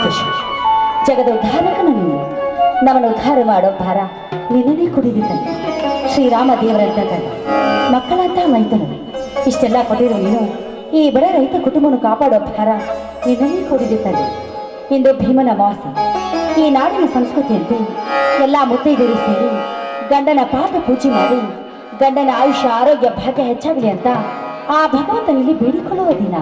ಸಂತೋಷ. ಜಗದೋದ್ಧಾರಕನ ನೀನು, ನಮ್ಮನ್ನು ಉದ್ಧಾರ ಮಾಡೋ ಭಾರ ನಿನ್ನನೇ ಕುಡಿದಿದ್ದಾನೆ. ಶ್ರೀರಾಮ ದೇವರಂತ ಗಂಡ, ಮಕ್ಕಳಂತ ಮೈತನು, ಇಷ್ಟೆಲ್ಲ ಕೊಟ್ಟಿರೋ ನೀನು ಈ ಬಡ ರೈತ ಕುಟುಂಬವನ್ನು ಕಾಪಾಡೋ ಭಾರ ನಿನ್ನನೇ ಕುಡಿದಿದ್ದಾನೆ. ಇಂದು ಭೀಮನ ಅಮಾವಾಸ್ಯೆ. ಈ ನಾಡಿನ ಸಂಸ್ಕೃತಿಯಂತೆ ಎಲ್ಲ ಮುತ್ತೈದೆಯರು ಸೇರಿ ಗಂಡನ ಪಾದ ಪೂಜೆ ಮಾಡಿ ಗಂಡನ ಆಯುಷ್ಯ ಆರೋಗ್ಯ ಭಾಗ್ಯ ಹೆಚ್ಚಾಗಲಿ ಅಂತ ಆ ಭಗವಂತನಲ್ಲಿ ಬೇಡಿಕೊಳ್ಳುವ ದಿನ.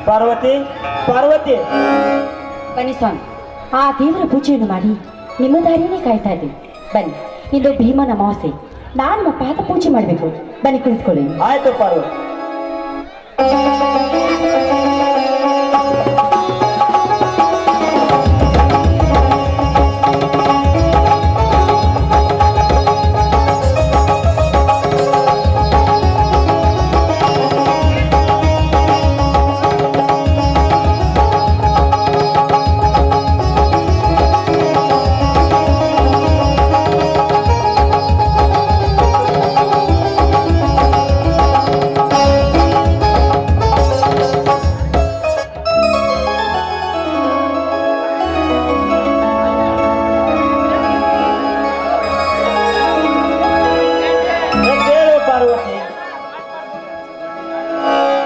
ಪಾರ್ವತಿ, ಪಾರ್ವತಿ, ಬನ್ನಿ ಸ್ವಾಮಿ, ಆ ದೇವರ ಪೂಜೆಯನ್ನು ಮಾಡಿ ನಿಮ್ಮ ದಾರಿಯನ್ನೇ ಕಾಯ್ತಾ ಇದ್ದೀನಿ. ಬನ್ನಿ, ಇಂದು ಭೀಮನ ಅಮಾವಾಸ್ಯೆ, ನಾನು ನಿಮ್ಮ ಪಾದ ಪೂಜೆ ಮಾಡಬೇಕು. ಬನ್ನಿ ಕುಳಿತುಕೊಳ್ಳಿ. ಆಯ್ತು ಪಾರ್ವತಿ.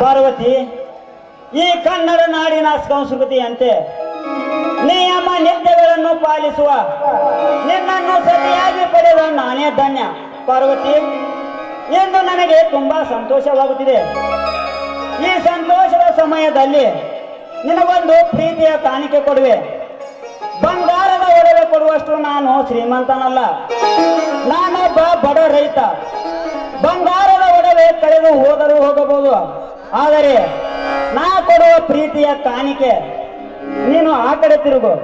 ಪಾರ್ವತಿ, ಈ ಕನ್ನಡ ನಾಡಿನ ಸಂಸ್ಕೃತಿಯಂತೆ ನಿಯಮ ನಿತ್ಯಗಳನ್ನು ಪಾಲಿಸುವ ನಿನ್ನನ್ನು ಸತಿಯಾಗಿ ಪಡೆದ ನಾನೇ ಧನ್ಯ. ಪಾರ್ವತಿ, ಎಂದು ನನಗೆ ತುಂಬಾ ಸಂತೋಷವಾಗುತ್ತಿದೆ. ಈ ಸಂತೋಷದ ಸಮಯದಲ್ಲಿ ನಿನಗೊಂದು ಪ್ರೀತಿಯ ಕಾಣಿಕೆ ಕೊಡುವೆ. ಬಂಗಾರದ ಒಡವೆ ಕೊಡುವಷ್ಟು ನಾನು ಶ್ರೀಮಂತನಲ್ಲ, ನಾನೊಬ್ಬ ಬಡ ರೈತ. ಬಂಗಾರದ ಒಡವೆ ಕಳೆದು ಹೋದರೂ ಹೋಗಬಹುದು, ಆದರೆ ನಾ ಕೊಡುವ ಪ್ರೀತಿಯ ಕಾಣಿಕೆ ನೀನು ಆ ಕಡೆ ತಿರುಗು.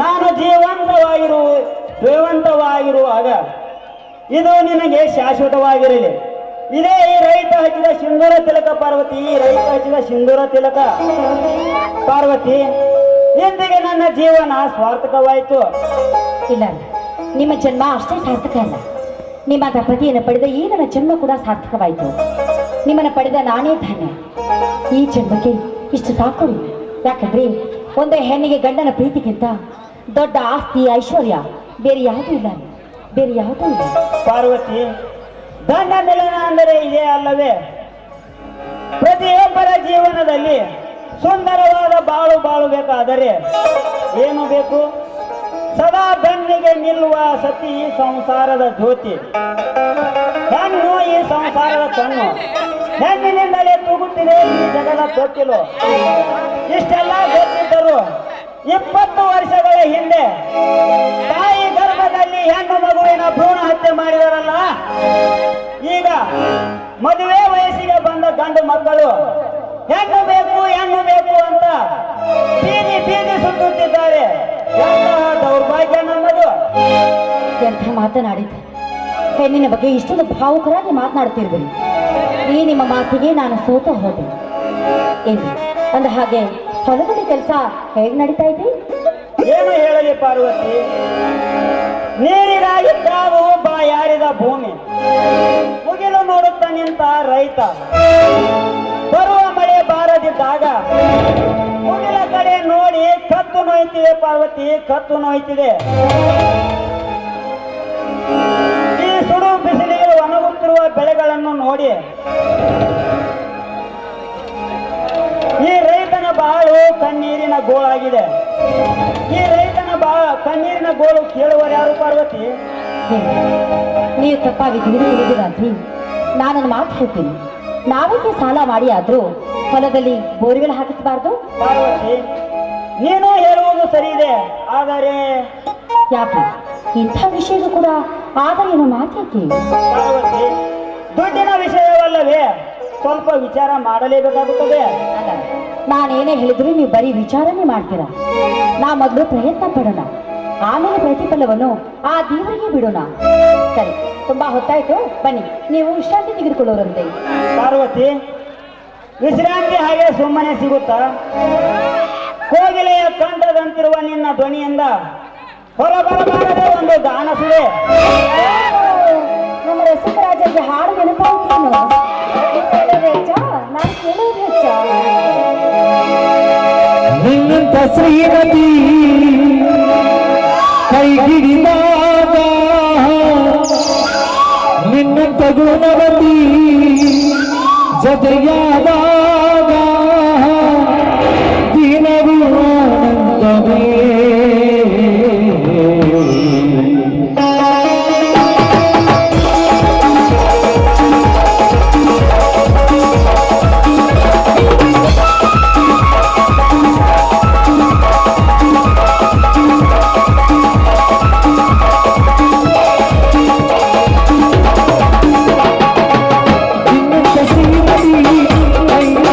ನಾನು ಜೀವಂತವಾಗಿರುವಾಗ ಇದು ನಿನಗೆ ಶಾಶ್ವತವಾಗಿರಲಿ. ಇದೇ ಈ ರೈತ ಹಚ್ಚಿದ ಸಿಂಧೂರ ತಿಲಕ ಪಾರ್ವತಿ, ಈ ರೈತ ಹಚ್ಚಿದ ಸಿಂಧೂರ ತಿಲಕ ಪಾರ್ವತಿ. ಇಂದಿಗೆ ನನ್ನ ಜೀವನ ಸ್ವಾರ್ಥಕವಾಯಿತು. ಇಲ್ಲ, ನಿಮ್ಮ ಜನ್ಮ ಅಷ್ಟೇ ಸಾರ್ಥಕ ಅಲ್ಲ. ನಿಮ್ಮ ಪತಿಯನ್ನು ಪಡೆದ ಈ ನನ್ನ ಜನ್ಮ ಕೂಡ ಸಾರ್ಥಕವಾಯಿತು. ನಿಮ್ಮನ್ನು ಪಡೆದ ನಾನೇ ಧನ್ಯ. ಈ ಜನ್ಮಕ್ಕೆ ಇಷ್ಟು ಸಾಕು. ಯಾಕಂದ್ರೆ ಒಂದು ಹೆಣ್ಣಿಗೆ ಗಂಡನ ಪ್ರೀತಿಗಿಂತ ದೊಡ್ಡ ಆಸ್ತಿ ಐಶ್ವರ್ಯ ಬೇರೆ ಯಾವುದೂ ಇಲ್ಲ, ಬೇರೆ ಯಾವುದೂ ಇಲ್ಲ. ಪಾರ್ವತಿ, ಧನ್ಯ ಮಿಲನ ಅಂದರೆ ಇದೇ ಅಲ್ಲವೇ? ಪ್ರತಿಯೊಬ್ಬರ ಜೀವನದಲ್ಲಿ ಸುಂದರವಾದ ಬಾಳಬೇಕಾದರೆ ಏನು ಬೇಕು? ಸದಾ ಬೆನ್ನಿಗೆ ನಿಲ್ಲುವ ಸತಿ ಸಂಸಾರದ ಜ್ಯೋತಿ, ಹೆಣ್ಣು ಈ ಸಂಸಾರದ ಕಣ್ಣು, ಹೆಣ್ಣಿನಿಂದಲೇ ತೂಗುತ್ತಿದೆ ಈ ಜಗದ ತೊಟ್ಟಿಲು. ಇಷ್ಟೆಲ್ಲ ಗೊತ್ತಿದ್ದರು 20 ವರ್ಷಗಳ ಹಿಂದೆ ತಾಯಿ ಗರ್ಭದಲ್ಲಿ ಹೆಣ್ಣು ಮಗುವಿನ ಭ್ರೂಣ ಹತ್ಯೆ ಮಾಡಿದರಲ್ಲ, ಈಗ ಮದುವೆ ವಯಸ್ಸಿಗೆ ಬಂದ ಗಂಡು ಮಕ್ಕಳು ಹೆಣ್ಣು ಬೇಕು ಅಂತ ಬೀದಿ ಸುತ್ತುತ್ತಿದ್ದಾರೆ. ಎಂತಹ ದೌರ್ಭಾಗ್ಯ ನಮ್ಮದು. ಎಂಥ ಮಾತನಾಡಿದ್ದೆ. ಹೆಣ್ಣಿನ ಬಗ್ಗೆ ಇಷ್ಟೊಂದು ಭಾವುಕರಾಗಿ ಮಾತನಾಡ್ತಿರ್ಬೇಡಿ. ಈ ನಿಮ್ಮ ಮಾತಿಗೆ ನಾನು ಸೋತ ಹೋದೆ. ಏನು ಅಂದ ಹಾಗೆ ಹೊಲದಲ್ಲಿ ಕೆಲಸ ಹೇಗೆ ನಡೀತಾ ಇದೆ? ಏನು ಹೇಳಲಿ ಪಾರ್ವತಿ, ನೀರಿನಾಗಿದ್ದಾವು ಬಾಯಾರಿದ ಭೂಮಿ, ಮುಗಿಲು ನೋಡುತ್ತಾ ನಿಂತ ರೈತ. ಬರುವ ಮಳೆ ಬಾರದಿದ್ದಾಗ ಮುಗಿಲ ಕಡೆ ನೋಡಿ ಕತ್ತು ನೋಯ್ತಿದೆ ಪಾರ್ವತಿ, ಕತ್ತು ನೋಯ್ತಿದೆ. ಈ ಸುಡು ಬಿಸಿಲಿಗೆ ಒಣಗುತ್ತಿರುವ ಬೆಳೆಗಳನ್ನು ನೋಡಿ ಈ ರೈತನ ಬಾಳು ಕಣ್ಣೀರಿನ ಗೋಳಾಗಿದೆ. ಈ ರೈತನ ಕಣ್ಣೀರಿನ ಗೋಳು ಕೇಳುವರು ಯಾರು ಪಾರ್ವತಿ? ನೀವು ತಪ್ಪಾಗಿ ತಿಳಿದಿರಾದ್ರಿ. ನಾನೊಂದು ಮಾತು ಹೇಳ್ತೀನಿ. ನಾವೇಕೆ ಸಾಲ ಮಾಡಿ ಆದ್ರೂ ಹೊಲದಲ್ಲಿ ಬೋರ್ವೆಲ್ ಹಾಕಿಸಬಾರ್ದು? ಪಾರ್ವತಿ, ನೀನು ಹೇಳುವುದು ಸರಿ ಇದೆ, ಆದರೆ ಯಾಕೆ ಇಂಥ ವಿಷಯದ ಕೂಡ ಆದರೆ ಏನೋ ಮಾತೇಕೆ? ಪಾರ್ವತಿ, ದುಡ್ಡಿನ ವಿಷಯವಲ್ಲವೇ? ಸ್ವಲ್ಪ ವಿಚಾರ ಮಾಡಲೇಬೇಕಾಗುತ್ತದೆ. ಅಲ್ಲ, ನಾನೇನೇ ಹೇಳಿದ್ರು ನೀವು ಬರೀ ವಿಚಾರನೇ ಮಾಡ್ತೀರಾ. ನಾ ಮೊದಲು ಪ್ರಯತ್ನ ಪಡೋಣ, ಆಮೇಲೆ ಪ್ರತಿಫಲವನ್ನು ಆ ದೇವರಿಗೆ ಬಿಡೋಣ. ಸರಿ, ತುಂಬಾ ಹೊತ್ತಾಯ್ತು, ಬನ್ನಿ ನೀವು ವಿಶ್ರಾಂತಿ ತೆಗೆದುಕೊಳ್ಳೋರಂತೆ. ಪಾರ್ವತಿ, ವಿಶ್ರಾಂತಿ ಹಾಗೆ ಸುಮ್ಮನೆ ಸಿಗುತ್ತಾ? ಕೋಗಿಲೆಯ ಕಂಠದಂತಿರುವ ನಿನ್ನ ಧ್ವನಿಯಿಂದ ಹೊರಬರಬಾರದೆ ಒಂದು ಗಾನ ಸುಡೆ. ನಮ್ಮ ರಸಿಕರಾಜರಿಗೆ ಹಾಡು ನೆನಪಾಗ್ತೇನು? ನಾನು ಕೇಳೋದು ಹೆಚ್ಚ. ನಿನ್ನಂತ ಶ್ರೀಮತಿ ಕೈಗಿಡಿದಾಗ, ನಿನ್ನಂತ ಗುಣವತಿ ಜೊತೆಯಾದಾಗ ದಿನವೂ ಆನಂದವೇ. Hey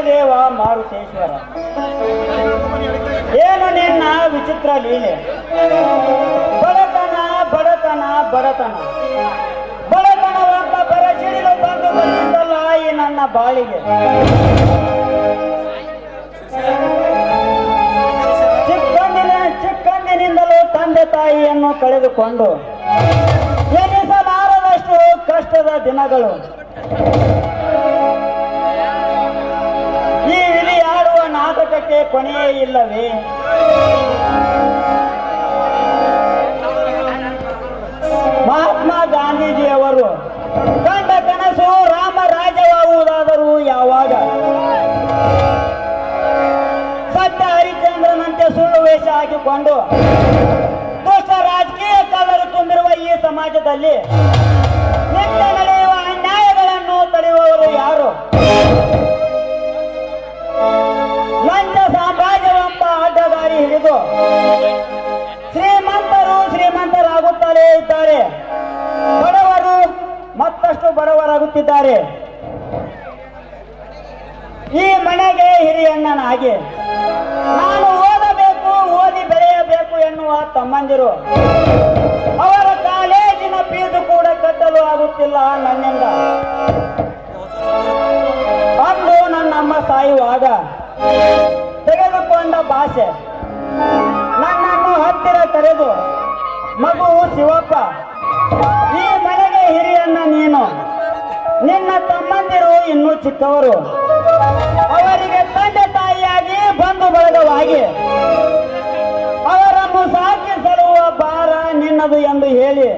ದೇವ ಮಾರುತೇಶ್ವರ, ಏನು ನಿನ್ನ ವಿಚಿತ್ರ ಲೀಲೆ. ಬಡತನ ಬಡತನ ಬಡತನ ಬಡತನವಂತ ಬರಸಿಡಿಲು ಬಂದು ಬಂದಿದ್ದಲ್ಲ ಈ ನನ್ನ ಬಾಳಿಗೆ. ಚಿಕ್ಕಂದಿನಿಂದಲೂ ತಂದೆ ತಾಯಿಯನ್ನು ಕಳೆದುಕೊಂಡು ಎನಿಸಲಾರದಷ್ಟು ಕಷ್ಟದ ದಿನಗಳು. ಈ ವಿಧಿ ಆಡುವ ನಾಟಕಕ್ಕೆ ಕೊನೆಯೇ ಇಲ್ಲವೇ? ಮಹಾತ್ಮ ಗಾಂಧೀಜಿಯವರು ಕಂಡ ಕನಸು ರಾಮ ರಾಜ್ಯವಾಗುವುದಾದರೂ ಯಾವಾಗ? ಸತ್ಯ ಹರಿಶ್ಚಂದ್ರನಂತೆ ಸುಳ್ಳು ವೇಷ ಹಾಕಿಕೊಂಡು ದುಷ್ಟ ರಾಜಕೀಯ ಕಲರು ತುಂಬಿರುವ ಈ ಸಮಾಜದಲ್ಲಿ ನಿತ್ಯ ನಡೆಯುವ ಅನ್ಯಾಯಗಳನ್ನು ತಡೆಯುವವರು ಯಾರು? ಲಂಚ ಸಾಮ್ರಾಜ್ಯವೆಂಬ ಅಡ್ಡದಾರಿ ಹಿಡಿದು ಶ್ರೀಮಂತರು ಶ್ರೀಮಂತರಾಗುತ್ತಲೇ ಇದ್ದಾರೆ, ಬಡವರು ಮತ್ತಷ್ಟು ಬಡವರಾಗುತ್ತಿದ್ದಾರೆ. ಈ ಮನೆಗೆ ಹಿರಿಯಣ್ಣನಾಗಿ ನಾನು ಓದಬೇಕು, ಓದಿ ಬೆಳೆಯಬೇಕು ಎನ್ನುವ ತಮ್ಮಂದಿರು ಅವರ ಕಾಲೇಜಿನ ಫೀಸು ಕೂಡ ಕಟ್ಟಲು ಆಗುತ್ತಿಲ್ಲ ನನ್ನಿಂದ. ಅಂದು ನನ್ನಮ್ಮ ಸಾಯುವಾಗ ತೆಗೆದುಕೊಂಡ ಭಾಷೆ ನನ್ನನ್ನು ಹತ್ತಿರ ಕರೆದು, ಮಗು ಶಿವಪ್ಪ, ಈ ಮನೆಗೆ ಹಿರಿಯಣ್ಣ ನೀನು, ನಿನ್ನ ತಮ್ಮಂದಿರು ಇನ್ನೂ ಚಿಕ್ಕವರು, ಅವರಿಗೆ ತಂದೆ ತಾಯಿಯಾಗಿ ಬಂಧು ಬಳಗವಾಗಿ ಅವರನ್ನು ಸಾಕಿ ಸಲುವ ಭಾರ ನಿನ್ನದು ಎಂದು ಹೇಳಿ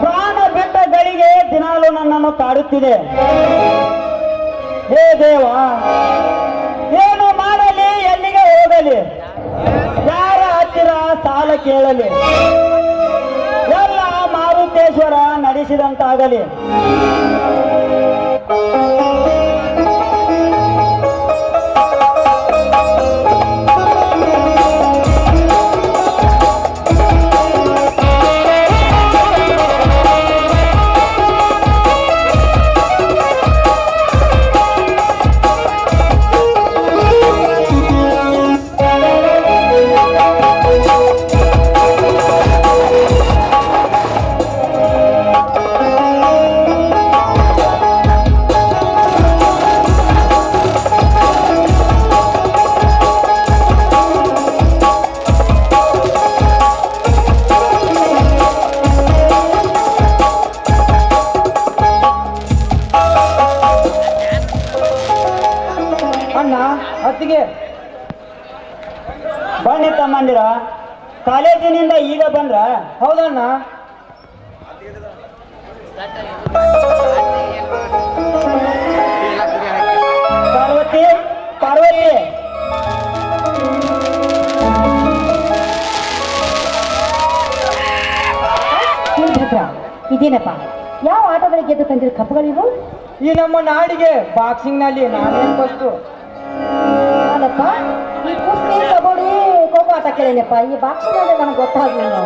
ಪ್ರಾಣ ಬಿಟ್ಟ ಗಳಿಗೆ ದಿನಾಲು ನನ್ನನ್ನು ಕಾಡುತ್ತಿದೆ. ಹೇ ದೇವ, ಏನು ಮಾಡಲಿ, ಎಲ್ಲಿಗೆ ಹೋಗಲಿ, ಯಾರ ಹತ್ತಿರ ಸಾಲ ಕೇಳಲಿ, ಎಲ್ಲ ಮಾರುತೇಶ್ವರ ನಡೆಸಿದಂತಾಗಲಿ. ಅತ್ತಿಗೆ ಬನ್ನಿ ತಮ್ಮಂದಿರ, ಕಾಲೇಜಿನಿಂದ ಈಗ ಬಂದ್ರ? ಹೌದಣ್ಣ. ಪಾರ್ವತಿ, ಪಾರ್ವತಿ, ಭದ್ರ, ಇದೇನಪ್ಪ? ಯಾವ ಆಟದಲ್ಲಿ ಗೆದ್ದು ತಂದಿರೋ ಕಪ್ಪುಗಳಿವು? ಈ ನಮ್ಮ ನಾಡಿಗೆ ಬಾಕ್ಸಿಂಗ್ ನಲ್ಲಿ ನಾನೇನ್ ಫಸ್ಟು. ಅಲ್ಲಪ್ಪ, ಈ ಕುಸ್ತಿ ಕಬಡ್ಡಿ ಖೋಖೋ ಆಟ ಕೇಳಿನಪ್ಪ, ಈ ಬಾಕ್ಸಿಂಗ್ ಅಂದ್ರೆ ನಮ್ಗೆ ಗೊತ್ತಾಗ್ಲಿಲ್ಲ.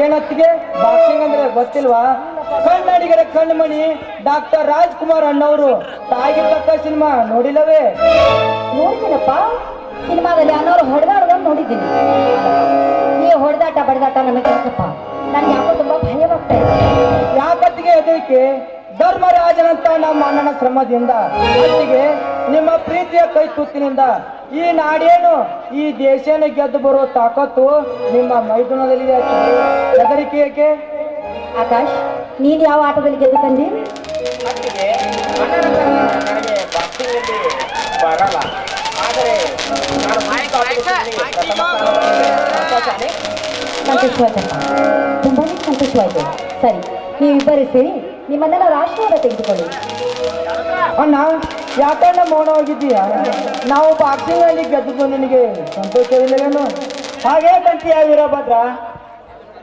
ಏನತ್ತಿಗೆ ಬಾಕ್ಸಿಂಗ್ ಅಂದ್ರೆ ಗೊತ್ತಿಲ್ವಾ? ಕನ್ನಡಿಗರ ಕಣ್ಮಣಿ ಡಾಕ್ಟರ್ ರಾಜ್ಕುಮಾರ್ ಅಣ್ಣವರು ತಾಯಿಗೆ ತಕ್ಕ ಸಿನಿಮಾ ನೋಡಿಲ್ಲವೇ? ನೋಡಿದ್ದೀನಪ್ಪ, ಸಿನಿಮಾದಲ್ಲಿ ಅನ್ನೋರು ಹೊಡೆದಾಡೋದನ್ನು ನೋಡಿದ್ದೀನಿ. ಈ ಹೊಡೆದಾಟ ಬಡದಾಟ ನಮಗೆ ಯಾಕಪ್ಪ? ನನಗೆ ಯಾಕೋ ತುಂಬಾ ಭಯವಾಗ್ತಾ ಇದೆ. ಯಾಕತ್ತಿಗೆ ಹೆದರಿಕೆ? ಧರ್ಮರಾಜನಂತ ನಮ್ಮ ಅಣ್ಣನ ಶ್ರಮದಿಂದ, ಅತ್ತಿಗೆ ನಿಮ್ಮ ಪ್ರೀತಿಯ ಕೈ ತುತ್ತಿನಿಂದ ಈ ನಾಡೇನು ಈ ದೇಶನ ಗೆದ್ದು ಬರೋ ತಾಕತ್ತು ನಿಮ್ಮ ಮೈದುನದಲ್ಲಿದೆ. ಹೆದರಿಕೆ ಏಕೆ? ಆಕಾಶ್, ನೀನು ಯಾವ ಆಟದಲ್ಲಿ ಗೆದ್ದು ತಂದಿ? ನನಗೆ ಬಾಕ್ಸಿಂಗ್ ಬರಲ್ಲ, ಆದರೆ ಸಂತೋಷವಾಯ್ತಪ್ಪ, ತುಂಬಾ ಸಂತೋಷವಾಯ್ತು. ಸರಿ, ನೀವಿಬ್ಬರು ಸೇರಿ ನಿಮ್ಮನ್ನೆಲ್ಲ ಆಶೀರ್ವಾದ ತೆಗೆದುಕೊಳ್ಳಿ. ಅಣ್ಣ, ಯಾಕಣ್ಣ ಮೌನವಾಗಿದ್ದೀಯಾ? ನಾವು ಬಾಕ್ಸಿಂಗ್ ಅಲ್ಲಿ ಗೆದ್ದು ನಿನಗೆ ಸಂತೋಷವಿಲ್ಲವೇನು? ಹಾಗೇ ಕಂತೀಯ ವೀರಭದ್ರ,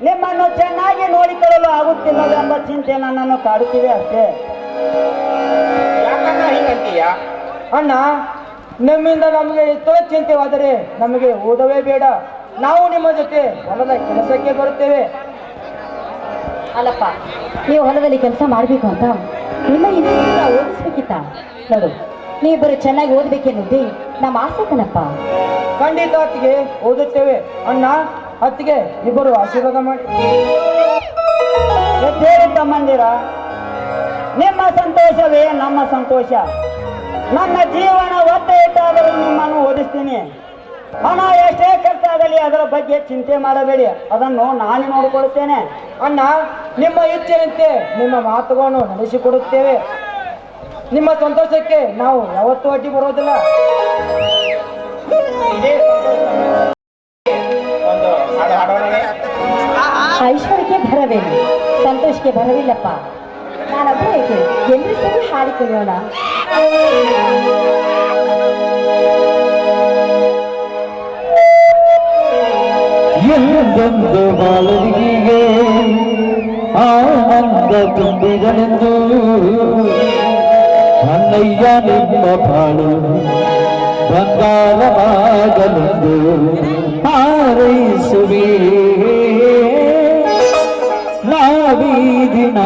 ನಿಮ್ಮನ್ನು ಚೆನ್ನಾಗಿ ನೋಡಿಕೊಳ್ಳಲು ಆಗುತ್ತಿಲ್ಲವೆಂಬ ಚಿಂತೆ ನನ್ನನ್ನು ಕಾಡುತ್ತಿದೆ ಅಷ್ಟೇ. ಯಾಕಂತ ಹಿಂಗಂತೀಯ? ಅಣ್ಣ, ನಮ್ಮಿಂದ ನಮಗೆ ಎಷ್ಟೋ ಚಿಂತೆವಾದರೆ ನಮಗೆ ಓದವೇ ಬೇಡ. ನಾವು ನಿಮ್ಮ ಜೊತೆ ಹೊಲದ ಕೆಲಸಕ್ಕೆ ಬರುತ್ತೇವೆ. ಅಲ್ಲಪ್ಪ, ನೀವು ಹೊಲದಲ್ಲಿ ಕೆಲಸ ಮಾಡಬೇಕು ಅಂತ ನಿಮ್ಮ ಇನ್ನೂ ಓದಿಸ್ಬೇಕಿತ್ತ? ನೋಡು, ನೀವಿಬ್ಬರು ಚೆನ್ನಾಗಿ ಓದ್ಬೇಕೆನ್ನುವುದೇ ನಮ್ಮ ಆಸೆ ಕಣಪ್ಪ. ಖಂಡಿತ ಅತ್ತಿಗೆ ಓದುತ್ತೇವೆ. ಅಣ್ಣ ಅತ್ತಿಗೆ ಇಬ್ಬರು ಆಶೀರ್ವಾದ ಮಾಡಿ. ಎದ್ದೇಳಿ ತಮ್ಮಂದಿರ, ನಿಮ್ಮ ಸಂತೋಷವೇ ನಮ್ಮ ಸಂತೋಷ. ನನ್ನ ಜೀವನ ಒತ್ತೆ ಇಟ್ಟಾದರೂ ನಿಮ್ಮನ್ನು ಓದಿಸ್ತೀನಿ. ಹಣ ಎಷ್ಟೇ ಖರ್ಚಾಗಲಿ ಅದರ ಬಗ್ಗೆ ಚಿಂತೆ ಮಾಡಬೇಡಿ, ಅದನ್ನು ನಾನು ನೋಡಿಕೊಳ್ಳುತ್ತೇನೆ. ಅಣ್ಣ ನಿಮ್ಮ ಇಚ್ಛೆಯಂತೆ ನಿಮ್ಮ ಮಾತುಗಳನ್ನು ನಡೆಸಿಕೊಡುತ್ತೇವೆ. ನಿಮ್ಮ ಸಂತೋಷಕ್ಕೆ ನಾವು ಯಾವತ್ತೂ ಅಡ್ಡಿ ಬರೋದಿಲ್ಲ. ಐಶ್ವರ್ಯಕ್ಕೆ ಭರವೇನು, ಸಂತೋಷಕ್ಕೆ ಭರವಿಲ್ಲಪ್ಪ. ನಾನೊಬ್ಬ ಏಕೆ ಎಲ್ಲರೂ ಸರಿ ಹಾಡಿ ಕುಣಿಯೋಣ. ಎಂದೆಂದು ಬಾಳುವಿಗೆ ಆನಂದ ತುಂಬಿದನೆಂದು ಅಣ್ಣಯ್ಯ ನಿಮ್ಮ ಬಾಳು ಬಂಗಾರವಾಗಲೆಂದು ಹಾರೈಸುವೆ ನಾವೀ ದಿನ.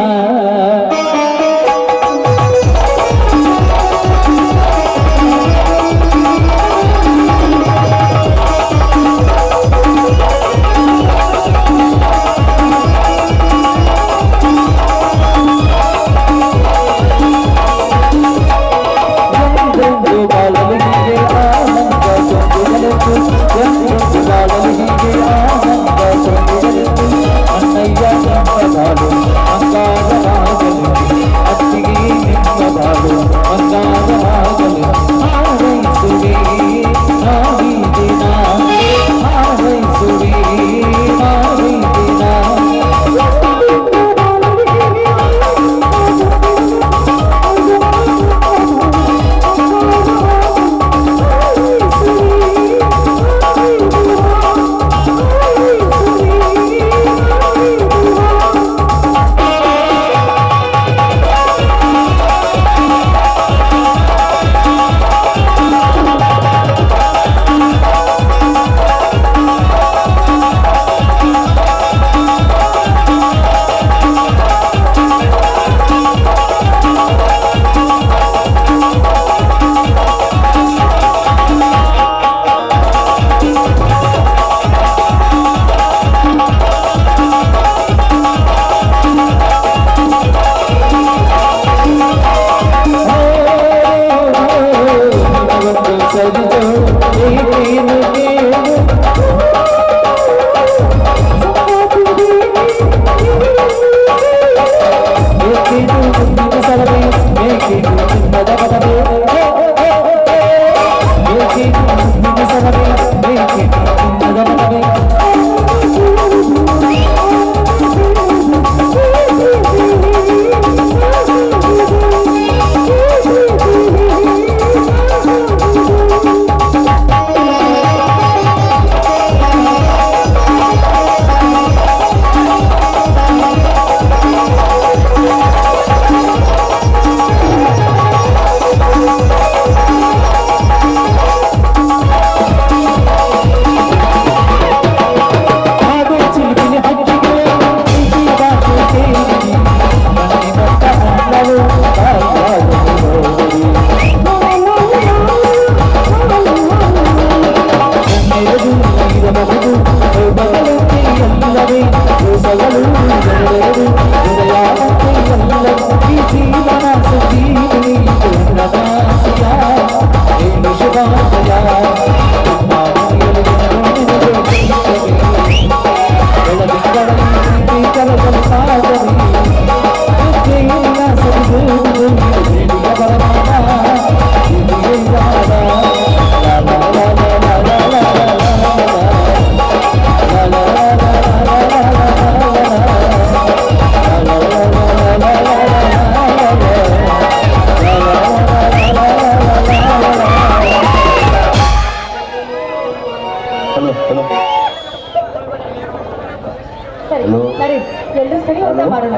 ಸರಿ ನಡಿ, ಎಲ್ಲರೂ ಸರಿ ಊಟ ಮಾಡೋಣ.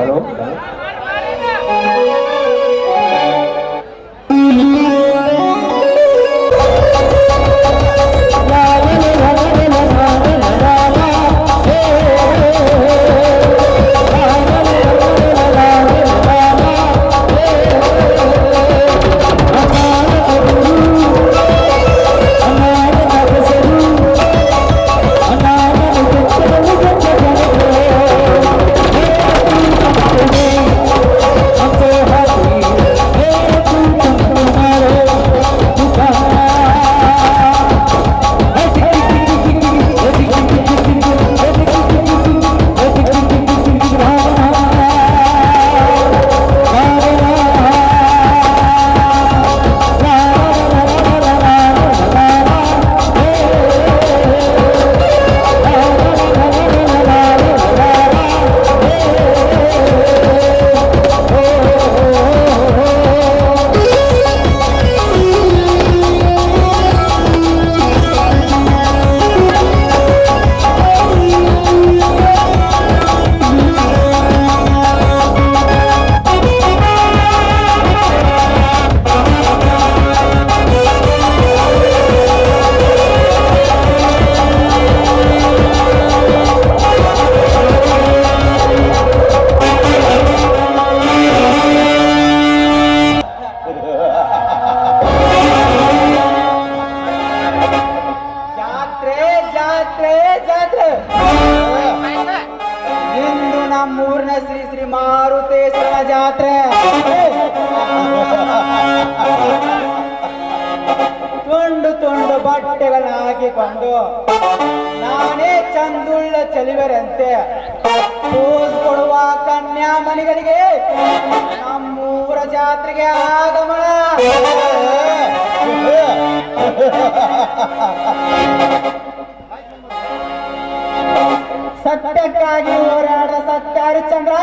ಬಟ್ಟೆಗಳನ್ನ ಹಾಕಿಕೊಂಡು ನಾನೇ ಚಂದುಳ್ಳ ಚಲಿವರಂತೆ ಪೋಸ್ ಕೊಡುವ ಕನ್ಯಾಮಣಿಗಳಿಗೆ ನಮ್ಮೂರ ಜಾತ್ರೆಗೆ ಆಗಮನ. ಸತ್ಯಕ್ಕಾಗಿ ಹೋರಾಡ ಸತ್ಯ ಹರಿಶ್ಚಂದ್ರ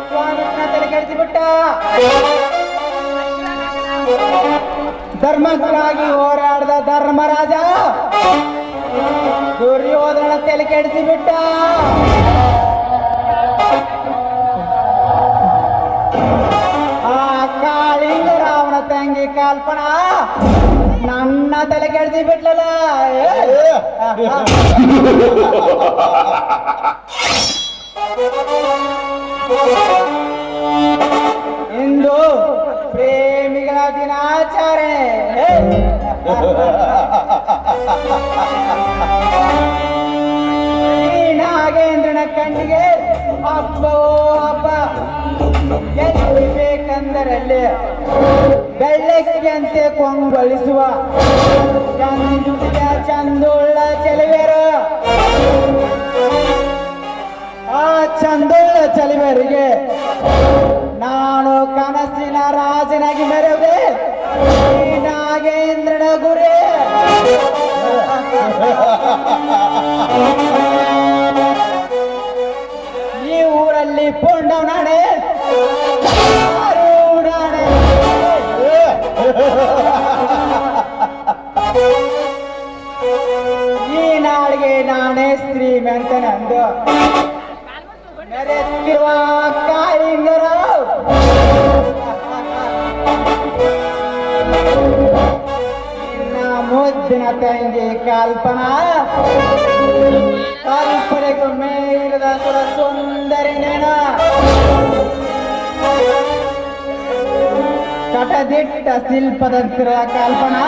ಸ್ವಾಮಿನ ತಲೆ ಕೆಡಿಸಿಬಿಟ್ಟ. ಧರ್ಮಕ್ಕಾಗಿ ಹೋರಾಡಿದ ಧರ್ಮರಾಜ ದುರ್ಯೋಧನ ತಲೆ ಕೆಡಿಸಿಬಿಟ್ಟ. ಆ ಕಾಳಿಂಗ ರಾವಣ ತಂಗಿ ಕಲ್ಪನಾ ನನ್ನ ತಲೆ ಕೆಡಿಸಿ ಬಿಟ್ಲಲ್ಲ. ಇಂದು ಪ್ರೇಮಿಗಳ ದಿನಾಚರಣೆ. ಈ ನಾಗೇಂದ್ರನ ಕಣ್ಣಿಗೆ ಹಬ್ಬವೋ ಹಬ್ಬ. ಎಲ್ಲಿ ಬೇಕಂದರಲ್ಲಿ ಬೆಳ್ಳಕ್ಕಿಯಂತೆ ಕೊಂಗೊಳಿಸುವ ಚಂದುಳ್ಳ ಚೆಲುವೆರು. ಆ ಚಂದುಳ್ಳ ಚೆಲುವೆರಿಗೆ ನಾನು ಕನಸಿನ ರಾಜನಾಗಿ ಮೆರೆಯುವೆ. ಈ ನಾಗೇಂದ್ರನ ಗುರಿ. ಈ ಊರಲ್ಲಿ ಪುಂಡವನಾಣೆ ಈ ನಾಡಿಗೆ ನಾನೇ ಶ್ರೀಮಂತನಂದು ಮೆರೆಯುತ್ತಿರುವ ಕಾಳಿಂಗರು ನಿನ್ನ ಮುದ್ದಿನ ತಂಗಿ ಕಲ್ಪನಾ ಕಲ್ಪನೆಗೂ ಮೇಲಿದ ಸುರ ಸುಂದರಿ ನೇನ ಕಟದಿಟ್ಟ ಶಿಲ್ಪದಂತಿರ ಕಲ್ಪನಾ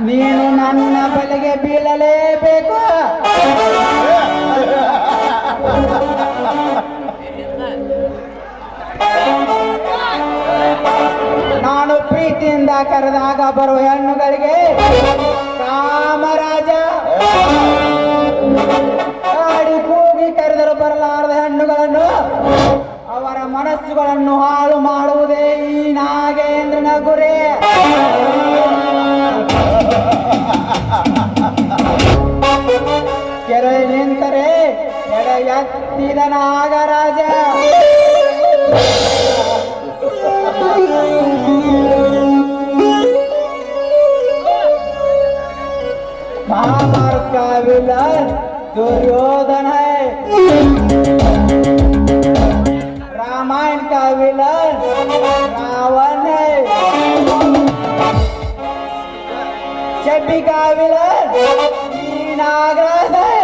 ನೀನು ನನ್ನ ಬಲೆಗೆ ಬೀಳಲೇಬೇಕು. ನಾನು ಪ್ರೀತಿಯಿಂದ ಕರೆದಾಗ ಬರುವ ಹೆಣ್ಣುಗಳಿಗೆ ಕಾಮರಾಜ, ಕಾಡಿ ಕೂಗಿ ಕರೆದರೂ ಬರಲಾರದ ಹೆಣ್ಣುಗಳನ್ನು ಅವರ ಮನಸ್ಸುಗಳನ್ನು ಹಾಳು ಮಾಡುವುದೇ ಈ ನಾಗೇಂದ್ರನ ಗುರಿ. ಕೆರೆ ನಿಂತರೆ ಎಡೆ ಎತ್ತಿದ ನಾಗರಾಜ. महाभारत का विलन दुर्योधन है, रामायण का विलन रावण है, चड्डी का विलन नागराज है।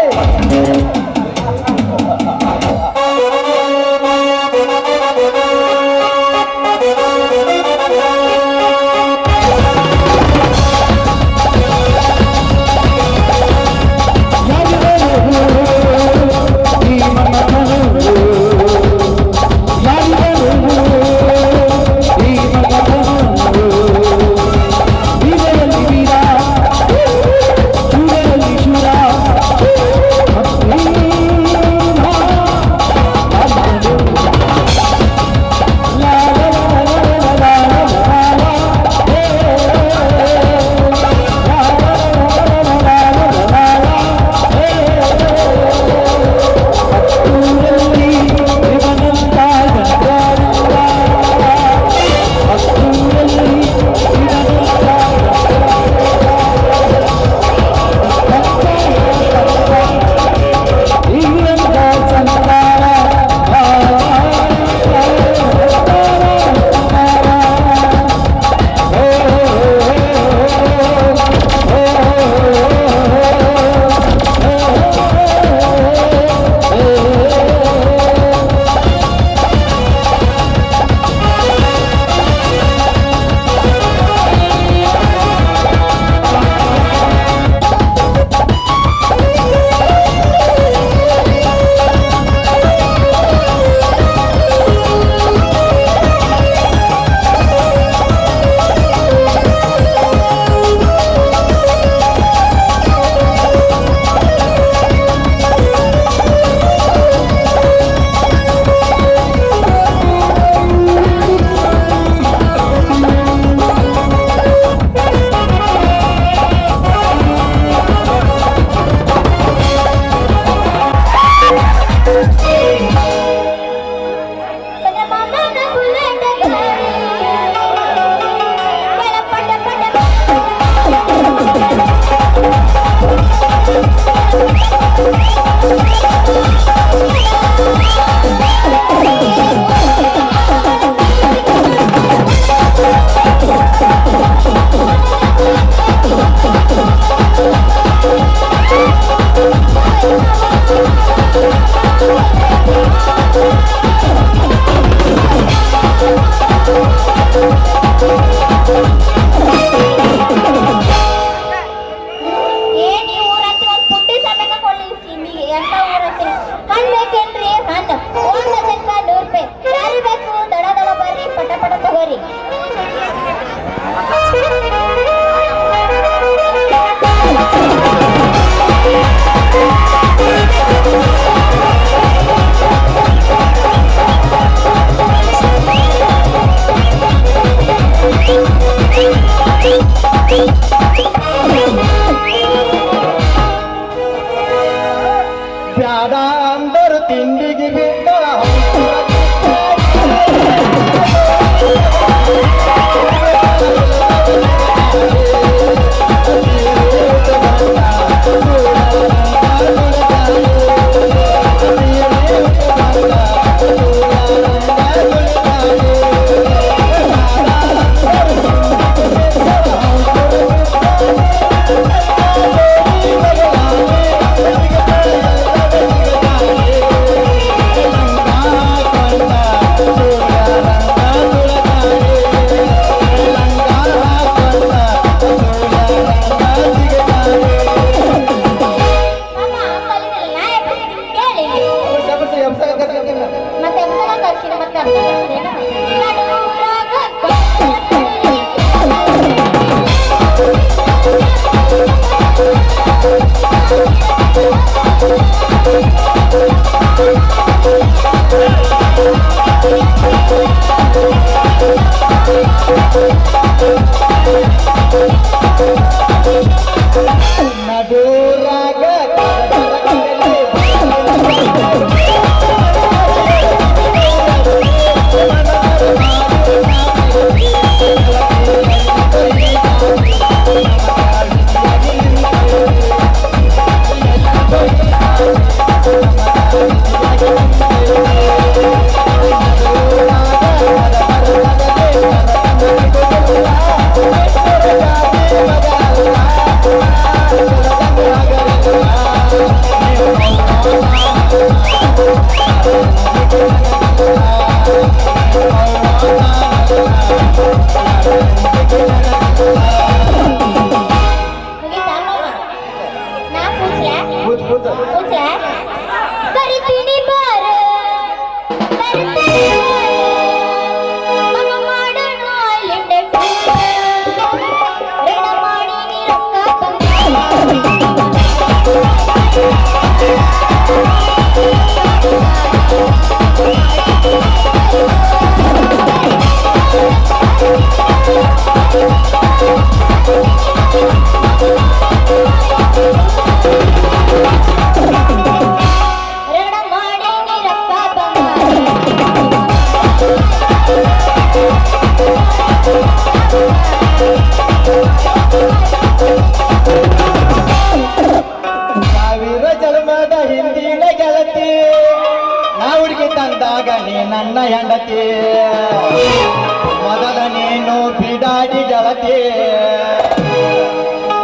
ಬಿಡಾಡಿ ಗೆಳತಿ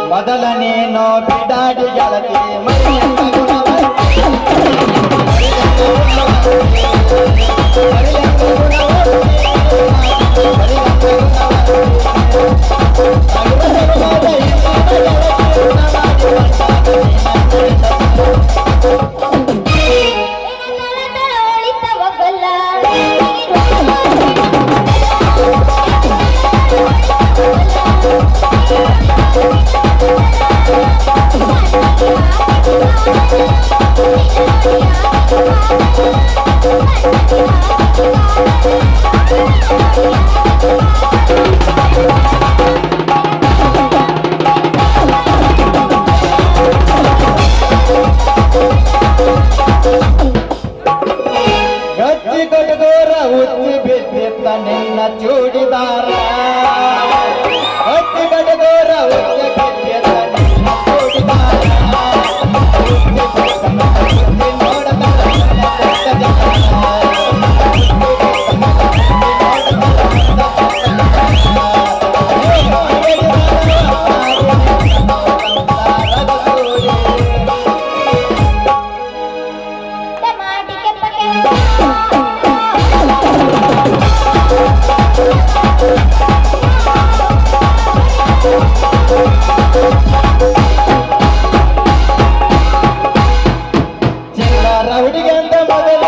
ಮೊದಲ ನೀನು ಬಿಡಾಡಿ ಗೆಳತಿ ಮರಿಯಂತ ಗುಣವತಿ. ಮರಿಯಂತ ಗುಣವತಿ. ಮರಿಯಂತ ಗಚ್ಚಿ ಕಟಗೋರ ಉಚ್ಚಿ ಬಿದ್ದಿತ್ತ ನಿನ್ನ ಚೂಡಿದಾರ ಗಚ್ಚಿ ಕಟಗೋರ ಉಚ್ಚಿ ಬಿದ್ದಿತ್ತ ನಿನ್ನ ಚೂಡಿದಾರ ಚಿಲ್ಲರ ಹುಡುಗಂತ ಮೊದಲ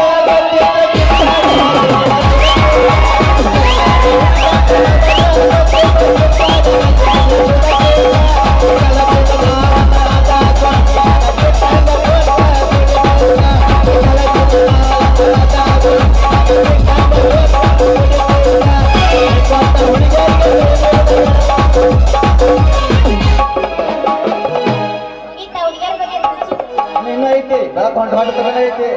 ಐತಿ ಬೆಳಕೊಂಡು ಹೊಡೆದ ಐತಿ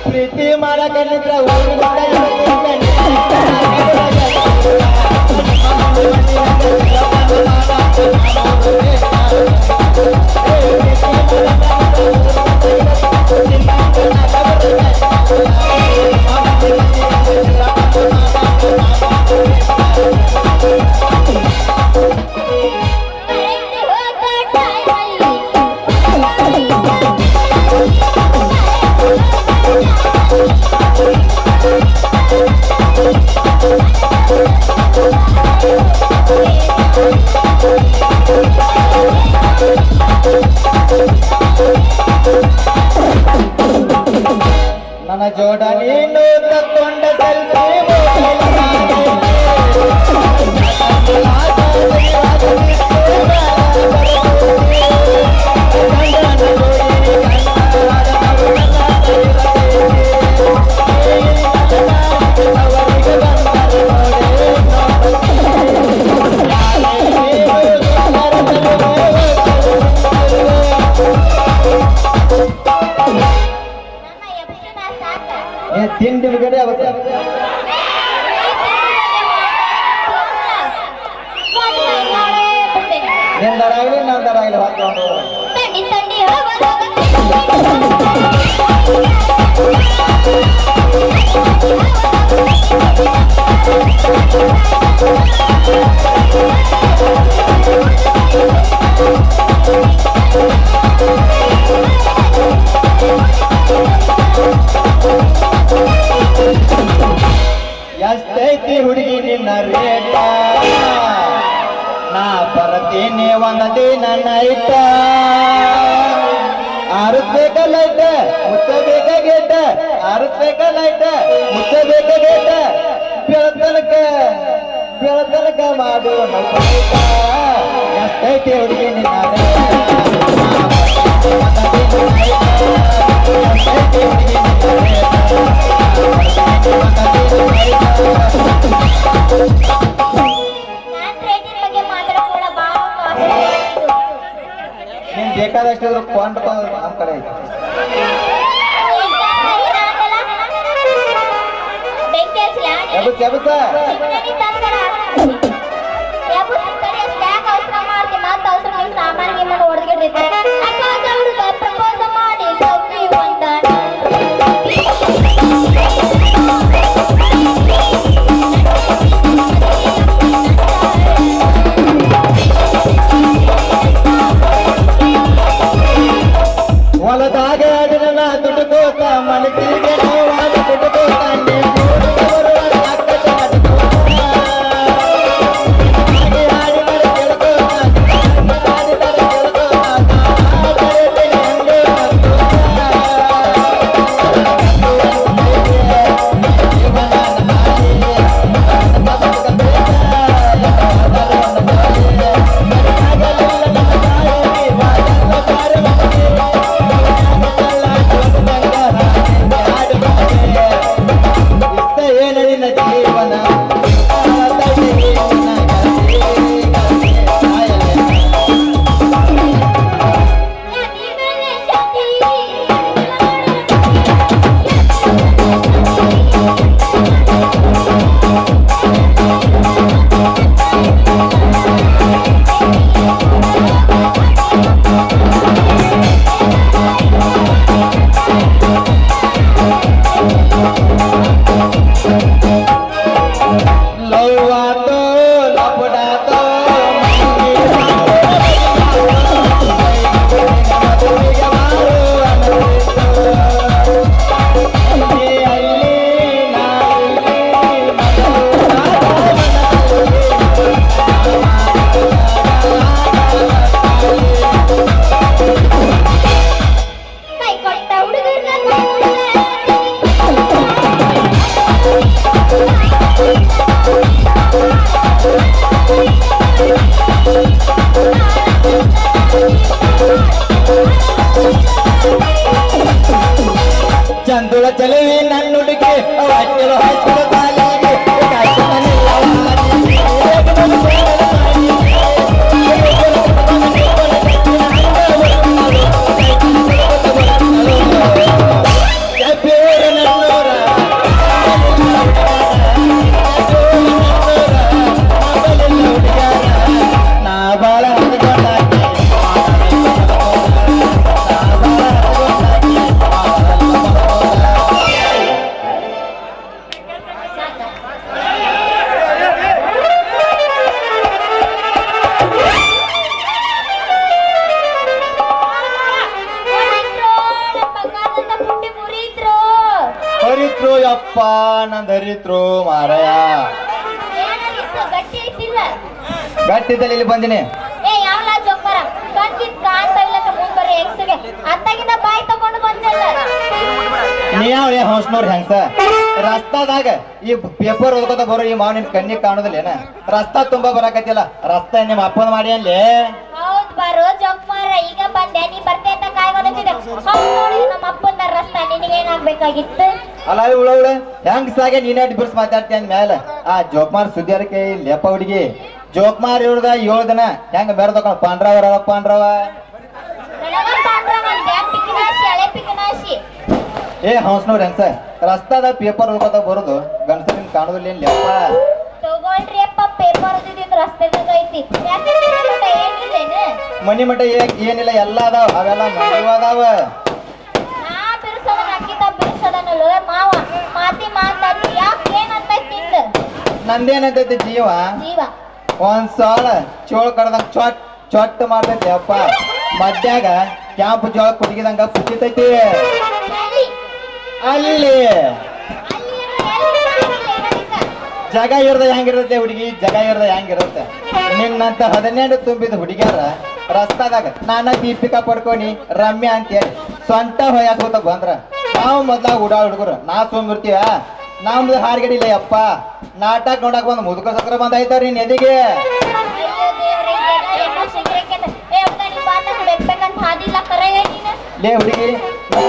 ಪ್ರೀತಿ ಮಾಡಕಲ್ಲಿದ್ರ ನನ್ನ ಜೋಡ ನೀನು ತಕ್ಕೊಂಡ ಸೆಲ್ಫಿ ತಿಂಡಿ ಬಿಗಡೆ ಅವಶ್ಯ ನಿಂದರಾಗಲಿ ನಂದರಾಗಲಿ ಹಾಕೊಂಡು ಎಷ್ಟೈತಿ ಹುಡುಗಿ ನಿನ್ನ ರೇಟ ನಾ ಬರ್ತೀನಿ ಒಂದ ದಿನ ನೈಟ ಆರಿಸ್ಬೇಕ ಲೈಟ ಮುಚ್ಚಬೇಕ ಗೇಟ ಆರಿಸ್ಬೇಕ ಲೈಟ ಮುಚ್ಚಬೇಕ ಗೇಟ ಬೆಳತನಕ ಮಾಡು ಎಷ್ಟೈತಿ ಹುಡುಗಿ ನಿನ್ನ ರೇಟ ನಾನ್ ಟ್ರೇಡಿಂಗ್ ಬಗ್ಗೆ ಮಾತಾಡೋಣ ಬಾಳ ನೀನ್ ಬೇಕಾದಷ್ಟು ಫೋನ್ ನಮ್ಮ ಕಡೆ ಐತಿ. ಬೆಂಕಿ ಹಚ್ಚಲಾ ಎಬಸ್ ಎಬಸ್ ಚಿಕ್ಕನಿ ತಂದರ ಯಾಬು ಸುತ್ತನೆ ಸ್ಟ್ಯಾಕ್ ಅವಸರ ಮಾಡ್ತಿ ಮತ್ತೆ ಅವಸರ ಮಾಡಿ ಸಾಮಾನಿಗೆ ಮನೆ ಹೊಡೆದಿಡ್ತಿರ್ತಾರೆ ಅಕ್ಕ ಹುಡುಗ ಪ್ರಪೋಸ್ ಮಾಡಿ ಸೌಕಿ ಒಂದಾಣ ಹೊಲದಾಗ ಅಡಿನ ದುಡ್ಡುಕೋತ ಮನಸ್ಸಿಗೆ ನೋವಾದ ದುಡ್ಡುಕೋತ ಚಂದುಳ ಚಲವಿ ನನ್ನುಡಿಗೆ ಅಚ್ಚಲು ಹಸಿರು ಕಾಲಿಗೆ ನಾ ಬಾಳ ಹರಿತ್ರು ಯಪ್ಪ ನಂದ್ ಹರಿತ್ರು ಮಾರಾಯ ಗಟ್ಟಿ ಐತಿಲ್ಲ ಗಟ್ಟಿದ್ದಲ್ಲಿ ಇಲ್ಲಿ ಬಂದಿನಿ. ಏ ಯಾವಲ ಜೋಕರ ಗಟ್ಟಿ ಕಾಣ್ತಾ ಇಲ್ಲ ಮುಂದ್ ಬರೀ ಎಕ್ಸ್ಗೆ ಅತ್ತಾಗಿಂದ ಬಾಯಿ ತಗೊಂಡು ಬಂದಿಲ್ಲ ನೀ ಯಾವ ಹೊಸ್ನವ್ರ ಹೆಂಗ್ಸ ರಸ್ತಾದಾಗ ಈ ಪೇಪರ್ ಓದ್ಕೋತ ಬರೋ ಈ ಮಾವ್ ನಿನ್ ಕಣ್ಣಿಗೆ ಕಾಣೋದಿಲ್ಲ ಏನ ರಸ್ತಾ ತುಂಬಾ ಬರಾಕತ್ತಿಲ್ಲ ರಸ್ತಾ ನಿಮ್ಮ ಅಪ್ಪನ ಮಾಡಿ ಅಲ್ಲಿ ಹೌದ್ ಬರೋ ಜೋಕ್ಮಾರ ಈಗ ಬಂದೆ ನೀ ಬರ್ತೆ ಅಂತ ಕಾಯ್ಕೊಂಡಿದ್ದೆ ಹೌದ್ ನೋಡಿ ನಮ್ಮ ಅಪ್ಪನ ರಸ್ತ ನಿನಗೆ ಏನಾಗ್ಬೇಕಾಗಿತ್ತು ಅಲ್ಲ ಉಳ ಹೆಂಗ್ಸಾಗೆ ನೀನೇ ಬಿರ್ಸ್ ಮಾತಾಡ್ತಿ ಅಂದ ಮೇಲೆ ಆ ಜೋಕ್ಮಾರ್ ಸುದ್ದಿಯರಕ್ಕೆ ಲೆಪ್ಪ ಹುಡುಗಿ ಜೋಕ್ಮಾರ್ ಇವ್ರದ 7 ದಿನ ಹೆಂಗ ಬೆರೆದಕೊಂಡ್ ಪಾಂಡ್ರವ ನನಗ ಪಾಂಡ್ರ ಮಂದ್ಯ ಪಿಕನಾಶಿ ಹಳೆ ಪಿಕನಾಶಿ ಏ ಹೌಸ್ನವ್ರ ಹೆಂಗ್ಸ ರಸ್ತಾದ ಪೇಪರ್ ಓದ್ಕೋತ ಬರೋದು ಗಂಡಸರಿನ್ ಕಾಣೋದಿಲ್ಲ ಏನ್ ಲೆಪ್ಪ ತಗೊಳ್ರಿ ಅಪ್ಪ ಪೇಪರ್ ಓದಿದಿಂದ ರಸ್ತೆದಾಗ ಐತಿ ಯಾಕೆ ಏನಿಲ್ಲೇನು ಮನಿ ಮಠ ಏನಿಲ್ಲ ಎಲ್ಲ ಅದಾವ ಅವೆಲ್ಲ ಮದುವಾದಾವ ನಾ ಬಿರ್ಸೋದನ್ನ ಅಕ್ಕಿತ ಬಿರ್ಸೋದನ್ನಲ್ಲ ಮಾವ ಮಾತಿ ಮಾತಾಡಿ ಯಾಕೆ ಏನಂತ ತಿಂದ ನಂದೇನಂತೈತಿ ಜೀವ ಒಂದ್ ಸಾಲ ಚೋಳ ಕಡ್ದಂಗ ಚೊಟ್ಟ ಮಾಡ್ತೈತಿ ಅಪ್ಪ ಮಧ್ಯಾಗ ಕ್ಯಾಂಪ್ ಜೋಳ ಕುಟಗಿದಂಗ ಪುಟ್ಟಿತೈತಿ ಅಲ್ಲಿ ಜಗ ಇರ್ದ ಹೆಂಗಿರುತ್ತೆ ಹುಡುಗಿ ಜಗ ಇರ್ದ ಹೆಂಗಿರುತ್ತೆ ನಿನ್ನಂತ 17 ತುಂಬಿದ ಹುಡುಗಿಯರ ರಸ್ತಾದಾಗ ನಾನ ದೀಪಿಕಾ ಪಡ್ಕೊನಿ ರಮ್ಯಾ ಅಂತೇಳಿ ಸ್ವಂತ ಹೊಯ್ಯಾಕೋತ ಬಂದ್ರ ನಾವು ಮೊದ್ಲಾಗ ಉಡಾಳ ಹುಡುಗರು ನಾ ಸುಮ್ಮಿರ್ತೀವ ನಮ್ದು ಹಾರ್ಗಡಿ ಇಲ್ಲ ಅಪ್ಪ ನಾಟಕ ನೋಡಕ್ ಬಂದ್ ಮುದುಕ ಸತ್ರ ಬಂದ್ ಆಯ್ತಾರ ನಿನ್ ಎದಿಗೆ ಲೇ ಹುಡುಗಿ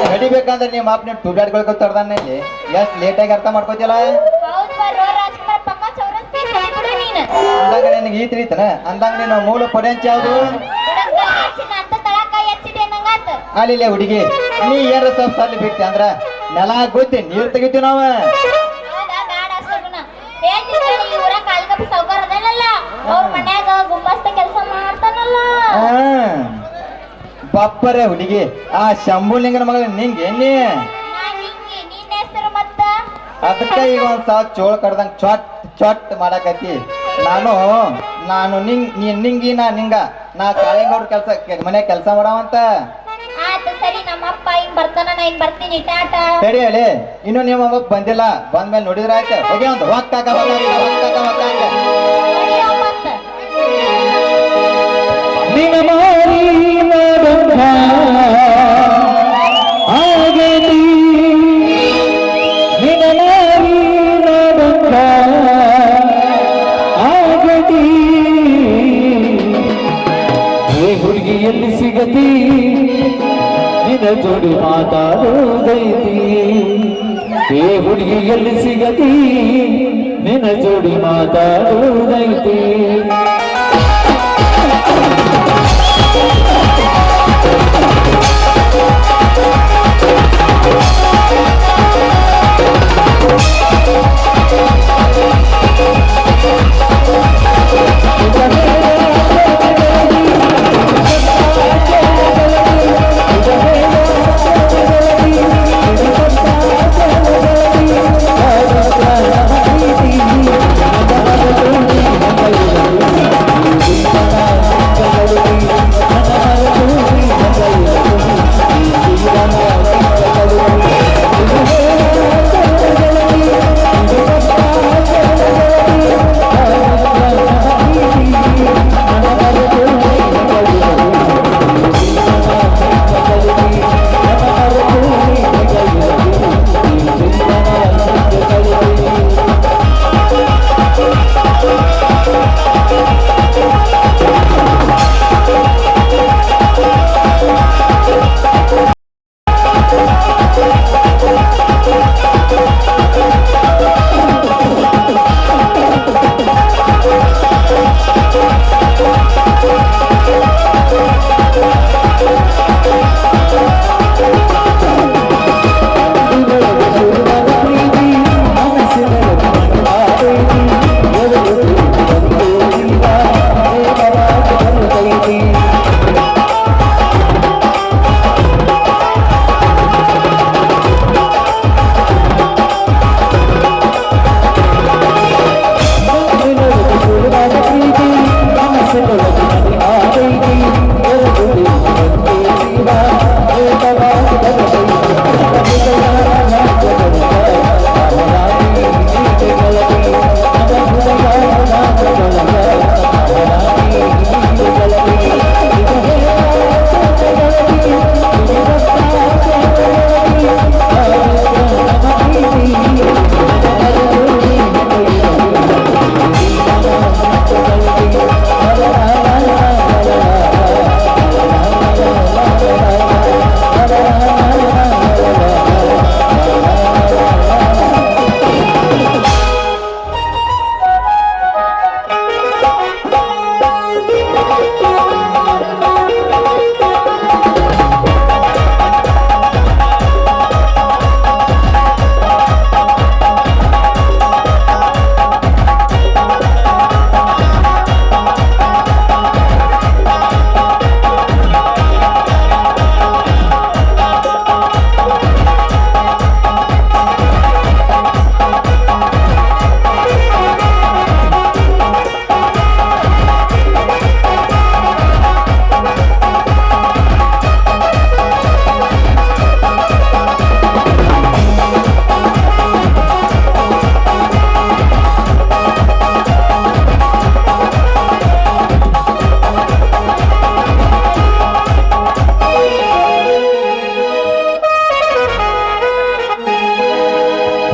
ಹಡಿಬೇಕಂದ್ರೆ ನಿಮ್ಮ ಅಪ್ಪ ಟೂಬ್ಯಾಟ್ಗಳು ತಡ್ದಾನಲ್ಲಿ ಎಷ್ಟ್ ಲೇಟಾಗಿ ಅರ್ಥ ಮಾಡ್ಕೋತಿಲ್ಲ ಕಲಿಬಿಡು ನೀನು ಅಂದಾಗ ನಿನಗೆ ಈ ತಿಳಿತನ ಅಂದಾಗ ನೀನು ಮೂಲ ಪೊರೆಂಚ ಯಾವುದು ಬುಡಕ್ಕ ಹೆಚ್ಚಿನ ಅಂತ ತಳಕ ಹೆಚ್ಚಿದೆ ನಂಗಾತ ಅಲ್ಲಿಲ್ಲ ಹುಡುಗಿ ನೀ ಏನಾರ ಸ್ವಲ್ಪ ಸಲ್ಲಿ ಬಿಟ್ಟೆ ಅಂದ್ರ ನೆಲ ಗೊತ್ತಿ ನೀರು ತೆಗಿತೀವಿ ನಾವ ಹೌದಾ ಬ್ಯಾಡ ಅಷ್ಟಗುಣ ಹೇಳ್ತೀನಿ ಈ ಊರ ಕಾಲ್ಗಪ್ಪ ಸೌಕರ್ ಅದನಲ್ಲ ಅವ್ರ ಮನ್ಯಾಗ ಗುಂಬಸ್ತ ಕೆಲಸ ಮಾಡ್ತಾನಲ್ಲ ಬಪ್ಪರೆ ಹುಡುಗಿ ಆ ಶಂಭುಲಿಂಗನ ಮಗಳ ನಿಂಗೆ ನೀ ನಾನ್ ಹಿಂಗಿ ನಿನ್ನ ಹೆಸರು ಮತ್ತ ಅದಕ್ಕ ಈಗ ಒಂದ್ ಸಾವ್ ಚೋಳ ಕಡ್ದಂಗ್ ಚೊಟ್ ಚೊಟ್ ಮಾಡಾಕತಿ ನಾನು ನಿಂಗಿ ನಾ ನಿಂಗ ನಾ ಕಾಳಿಂಗವ್ರ ಮನೆ ಕೆಲಸ ಮಾಡಾವಂತ ಆಯ್ತು ಸರಿ ನಮ್ಮಪ್ಪ ಹಿಂಗ್ ಬರ್ತಾನ ನಾ ಹಿಂಗ್ ಬರ್ತೀನಿ ಟಾಟಾ ತಡಿ ಹೇಳಿ ಇನ್ನು ನಿಮ್ಮ ಅಮ್ಮಕ್ ಬಂದಿಲ್ಲ ಬಂದ್ಮೇಲೆ ನೋಡಿದ್ರ ಆಯ್ತು ಹೋಗಿ ಒಂದು ಹೊಕ್ಕಾಕ ಹೊಡಿಯೋ ಮತ್ತ ನಿನ ಮಾರಿ ನೋಡುತ್ತ ಆಗಲಿ ನಿನ ಮಾರಿ ನೋಡುತ್ತ ಆಗಲಿ ಏ ಹುಡುಗಿ ಎಲ್ಲಿ ಸಿಗತಿ ನಿನ ಜೋಡಿ ಮಾತಾಡೋದೈತಿ ಏ ಹುಡುಗಿ ಎಲ್ಲಿ ಸಿಗತಿ ನಿನ ಜೋಡಿ ಮಾತಾಡೋದೈತಿ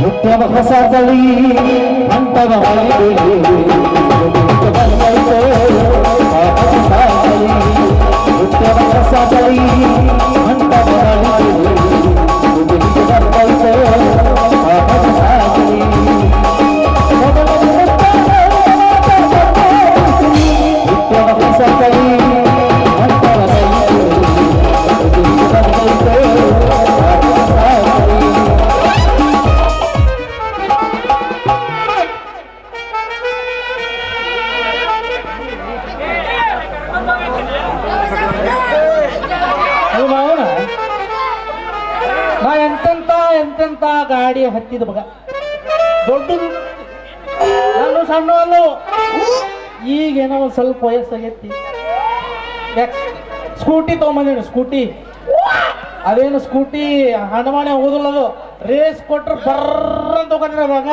ಹುಟ್ಟವ ಹೊಸ ತಳಿ ಅಂತವ ಹುಟ್ಟವ ಹೊಸ ತಳಿ ಅಂತವ ಬರ್ತೈತೆ ಬುಲೆಟ್ ಅಂತ ಗಾಡಿ ಹತ್ತಿದ ಮಗ ದೊಡ್ಡದು ನಾನು ಸಣ್ಣ ಅಲ್ಲೋ ಈಗೇನೋ ಒಂದು ಸ್ವಲ್ಪ ವಯಸ್ಸಾಗೈತಿ ಸ್ಕೂಟಿ ತೊಗೊಂಬಂದಿನಿ ಸ್ಕೂಟಿ ಅದೇನು ಸ್ಕೂಟಿ ಹಣಮಾನೆ ಹೋದಲ್ಲ ಅದು ರೇಸ್ ಕೊಟ್ರೆ ಬರ್ರಂತ ಹೋಗಿರ ಮಗ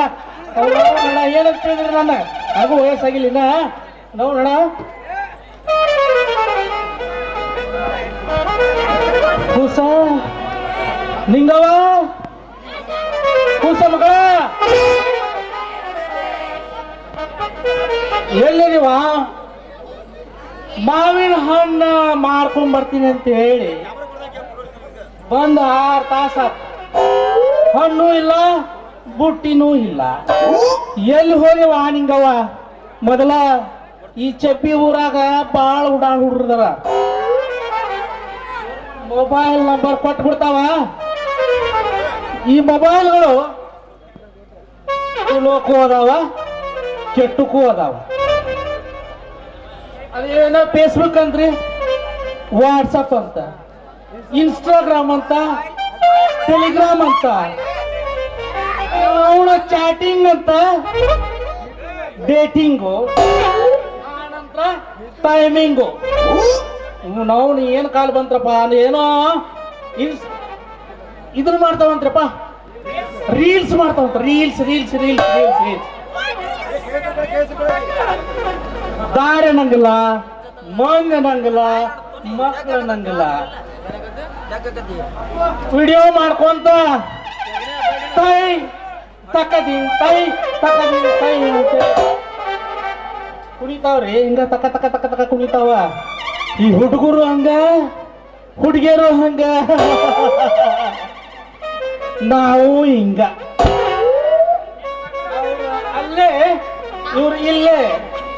ಏನಂತ ಹೇಳಿದ್ರಿ ನನ್ನ ಹಾಗೂ ವಯಸ್ಸಾಗಿಲ್ಲ ಇನ್ನ ನೋಡೋಣ ಕೂಸ ನಿಂಗವ ಕೂಸ ಮಗಳ ಎಲ್ಲಿದೀವ ಮಾವಿನ ಹಣ್ಣ ಮಾರ್ಕೊಂಡ್ ಬರ್ತೀನಿ ಅಂತ ಹೇಳಿ ಬಂದು 6 ತಾಸ ಹಣ್ಣು ಇಲ್ಲ ಬುಟ್ಟಿನೂ ಇಲ್ಲ ಎಲ್ಲಿ ಹೋಗಿವ ನಿಂಗವ ಮೊದಲ ಈ ಚಪ್ಪಿ ಊರಾಗ ಬಾಳ ಉಡಾಳ್ ಹುಡ್ರದಾರ ಮೊಬೈಲ್ ನಂಬರ್ ಕೊಟ್ಟು ಬಿಡ್ತಾವ ಈ ಮೊಬೈಲ್ಗಳು ಚಲೋಕ್ಕೂ ಅದಾವ ಕೆಟ್ಟಕ್ಕೂ ಅದಾವ ಅದೇನೋ ಫೇಸ್ಬುಕ್ ಅಂತ್ರಿ ವಾಟ್ಸಪ್ ಅಂತ ಇನ್ಸ್ಟಾಗ್ರಾಮ್ ಅಂತ ಟೆಲಿಗ್ರಾಮ್ ಅಂತ ಅವನ ಚಾಟಿಂಗ್ ಅಂತ ಡೇಟಿಂಗು ಆನಂತರ ಟೈಮಿಂಗು ನಾವು ಏನು ಕಾಲ್ ಬಂತ್ರಪ್ಪ ಏನೋ ಇದನ್ನ ಮಾಡ್ತಾವಂತ್ರಪ್ಪ ರೀಲ್ಸ್ ಮಾಡ್ತಾವಂತ reels reels reels reels reels ದಾರಿ ಅನ್ನಂಗಿಲ್ಲ ಮಂಗ ಅನ್ನಂಗಿಲ್ಲ ಮಕ್ಕಳು ಅನ್ನಂಗಿಲ್ಲ ವಿಡಿಯೋ ಮಾಡ್ಕೊಂತ ತೈ ತಕ್ಕದಿ ತೈ ತಕ್ಕದಿ ತೈ ಅಂತ ಕುಣಿತಾವ್ರಿ ಹಿಂಗ ತಕ್ಕ ತಕ್ಕ ತಕ್ಕ ತಕ್ಕ ಕುಣಿತಾವ ಈ ಹುಡುಗರು ಹಂಗ ಹುಡುಗಿಯರು ಹಂಗ ನಾವು ಹಿಂಗ ಅಲ್ಲೇ ಇವ್ರು ಇಲ್ಲೇ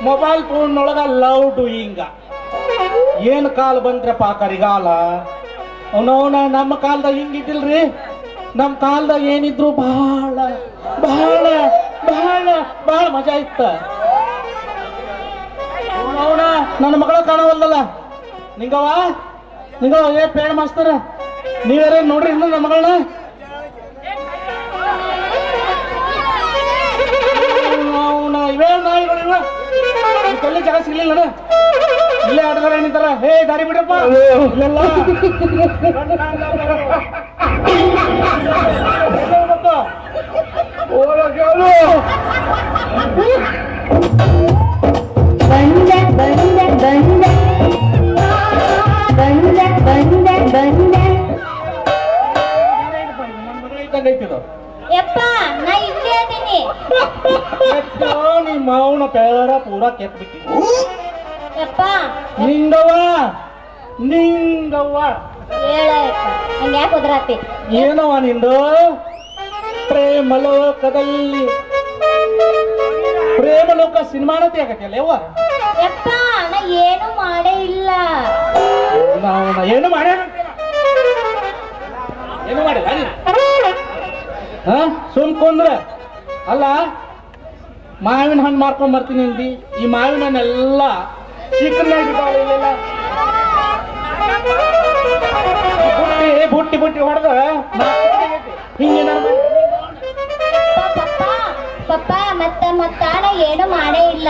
ಮೊಬೈಲ್ ಫೋನ್ ಒಳಗ ಲವ್ ಡೂಯಿಂಗ ಏನು ಕಾಲ ಬಂದ್ರಪ್ಪ ಕರಿಗಾಲ ಅವನವನ ನಮ್ಮ ಕಾಲದಾಗ ಹಿಂಗಿದ್ದಿಲ್ರಿ ನಮ್ಮ ಕಾಲದಾಗ ಏನಿದ್ರು ಬಹಳ ಬಹಳ ಬಹಳ ಬಹಳ ಮಜಾ ಇತ್ತ ಅವನ ನನ್ನ ಮಗಳ ಕಾಣವಲ್ದಲ್ಲ ನಿಂಗವ ನಿಂಗವ ಏ ಪೇಣ ಮಾಸ್ತರ ನೀವ್ಯಾರ ನೋಡ್ರಿ ಇನ್ನು ನನ್ನ ಮಗಳನ್ನ ಇವೇ ನಾಯಿಗಳು ಇವ ಕಲ್ಲಿ ಜಾಗ ಸಿಗ್ಲಿಲ್ಲ ಇಲ್ಲೇ ಆಟಗಾರ ಏನಿದ್ದಾರ ಹೇ ದಾರಿ ಬಿಡ್ರಪ್ಪ ಇಲ್ಲೆಲ್ಲ ಬಂದೆ ಬಂದೆ ಬಂದೆ ಬಂದೆ ಬಂದೆ ಬಂದೆ ಇದ್ದಂಗೈತಿದು ಯಪ್ಪ ನಾ ಇಲ್ಲೇ ಅದೀನಿ ನಿಮ್ಮ ಅವನ ಪೇರ ಪೂರಾ ಕೆತ್ಬಿಟ್ಟಿ ಯಪ್ಪ ನಿಂಗವ್ವ ನಿಂಗವ್ವ ಹೇಳ ಯಪ್ಪ ಹಂಗ ಯಾಕೆ ಉದ್ರಾತಿ ಏನವ ನಿಂದು ಪ್ರೇಮಲೋಕದಲ್ಲಿ ಪ್ರೇಮಲೋಕ ಸಿನಿಮಾನತಿ ಆಗತ್ತಿಲ್ಲ ಯವ್ವ ಯಪ್ಪ ನಾ ಏನು ಮಾಡೇ ಇಲ್ಲ ನಾವು ಏನು ಮಾಡ್ಯಾರ ಏನು ಮಾಡಿಲ್ಲ ನೀನು ಹ ಸುಮ್ಕೊಂದ್ರ ಅಲ್ಲ ಮಾವಿನ ಹಣ್ಣು ಮಾರ್ಕೊಂಡ್ ಬರ್ತೀನಿ ಅಂದಿ ಈ ಮಾವಿನ ಹಣ್ಣೆಲ್ಲ ಚಿಕ್ಕನಾಗಿದ್ದಾವೆಲ್ಲ ಬುಟ್ಟಿ ಬುಟ್ಟಿ ಹೊಡೆದ ಹಿಂಗೆ ಪಪ್ಪ ಪಪ್ಪ ಮತ್ತ ನಾ ಏನು ಮಾಡೇ ಇಲ್ಲ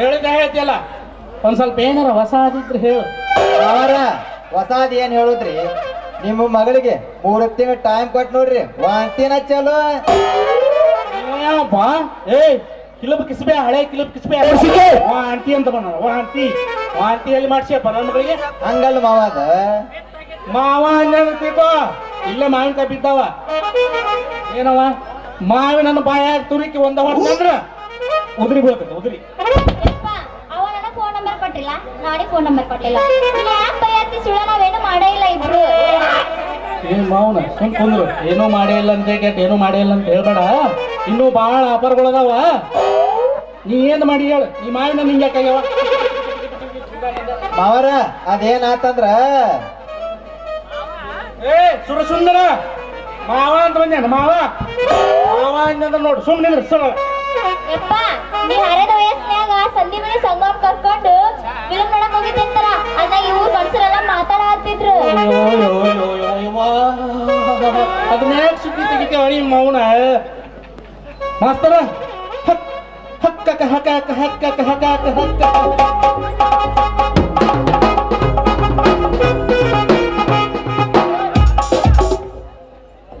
ಹೇಳಿದ ಹೇಳ್ತಿಯಲ್ಲ ಒಂದ್ ಸ್ವಲ್ಪ ಏನಾರ ಹೊಸ ಆದಿದ್ರೆ ಹೇಳು ಅವರ ಹೊಸಾದ್ ಏನ್ ಹೇಳುದ್ರಿ ನಿಮ್ಮ ಮಗಳಿಗೆ 3 ತಿಂಗಳ ಟೈಮ್ ಕೊಟ್ಟು ನೋಡ್ರಿ ವಾಂತಿನ ಚಲೋ ಏನಪ್ಪ ಏ ಕಿಲಬ್ ಕಿಸ್ಬೆ ಹಳೆ ಕಿಲಬ್ ಕಿಸ್ಬೆ ವಾಂತಿ ಅಂತ ಬಂದ ವಾಂತಿ ವಾಂತಿ ಎಲ್ಲಿ ಮಾಡ್ಸಿಯಪ್ಪ ನನ್ನ ಮಗಳಿಗೆ ಹಂಗಲ್ಲ ಮಾವಾದ ಮಾವ ಅಂತೀಕೋ ಇಲ್ಲೇ ಮಾವಿನಕಾಯಿ ಬಿದ್ದಾವ ಏನವ ಮಾವಿನ ಬಾಯಾಗ ತುರಿಕಿ ಒಂದ ಹೊಡ್ತಂದ್ರ ಉದ್ರಿ ಬೀಳ್ತೈತೆ ಉದ್ರಿ ಯಪ್ಪ ಅವ ನನ್ನ ಫೋನ್ ನಂಬರ್ ಕೊಟ್ಟಿಲ್ಲ ನಾಡಿ ಫೋನ್ ನಂಬರ್ ಕೊಟ್ಟಿಲ್ಲ ಯಾಕೆ ಬೈಯಾತಿ ಸುಳ್ಳ ನಾವೇನು ಮಾಡೇ ಇಲ್ಲ ಇಬ್ರು ಏನ್ ಮಾವನ ಸುಮ್ ಕುಂದ್ರು ಏನೂ ಮಾಡೇ ಇಲ್ಲ ಅಂತ ಏನೂ ಮಾಡೇ ಇಲ್ಲ ಅಂತ ಹೇಳ್ಬೇಡ ಇನ್ನೂ ಬಹಳ ಆಫರ್ಗಳದಾವ ನೀ ಏನ್ ಮಾಡಿ ಹೇಳು ಈ ಮಾವಿನ ನಿಂಗೆ ಯಾಕಾಗ್ಯಾವ ಮಾವರ ಅದೇನಾತಂದ್ರ ಏ ಸುರಸುಂದರ ಮಾವ ಅಂತ ಬಂದ್ಯಾನ ಮಾವ ಮಾವ ಅಂತಂದ್ರ ನೋಡು ಸುಮ್ಮನೆ ಸುಳ್ಳ ಯಪ್ಪ ನೀ ಹರಿದ ವಯಸ್ಸಿನಾಗ ಸಂಧಿ ಮನೆ ಸಂಗಮ್ ಕರ್ಕೊಂಡು ಫಿಲ್ಮ್ ನೋಡಕ್ ಹೋಗಿದ್ದಂತರ ಅದ ಇವ್ರು ಗಂಡಸರೆಲ್ಲ ಮಾತಾಡತ್ತಿದ್ರು ಅದನ್ನ ಅಣಿ ಮೌನ ಮಾಸ್ತರ ಹಕ್ಕ ಹಕ್ಕ ಹಕ್ಕ ಹಕ್ಕ ಹಕ್ಕ ಹಕ್ಕ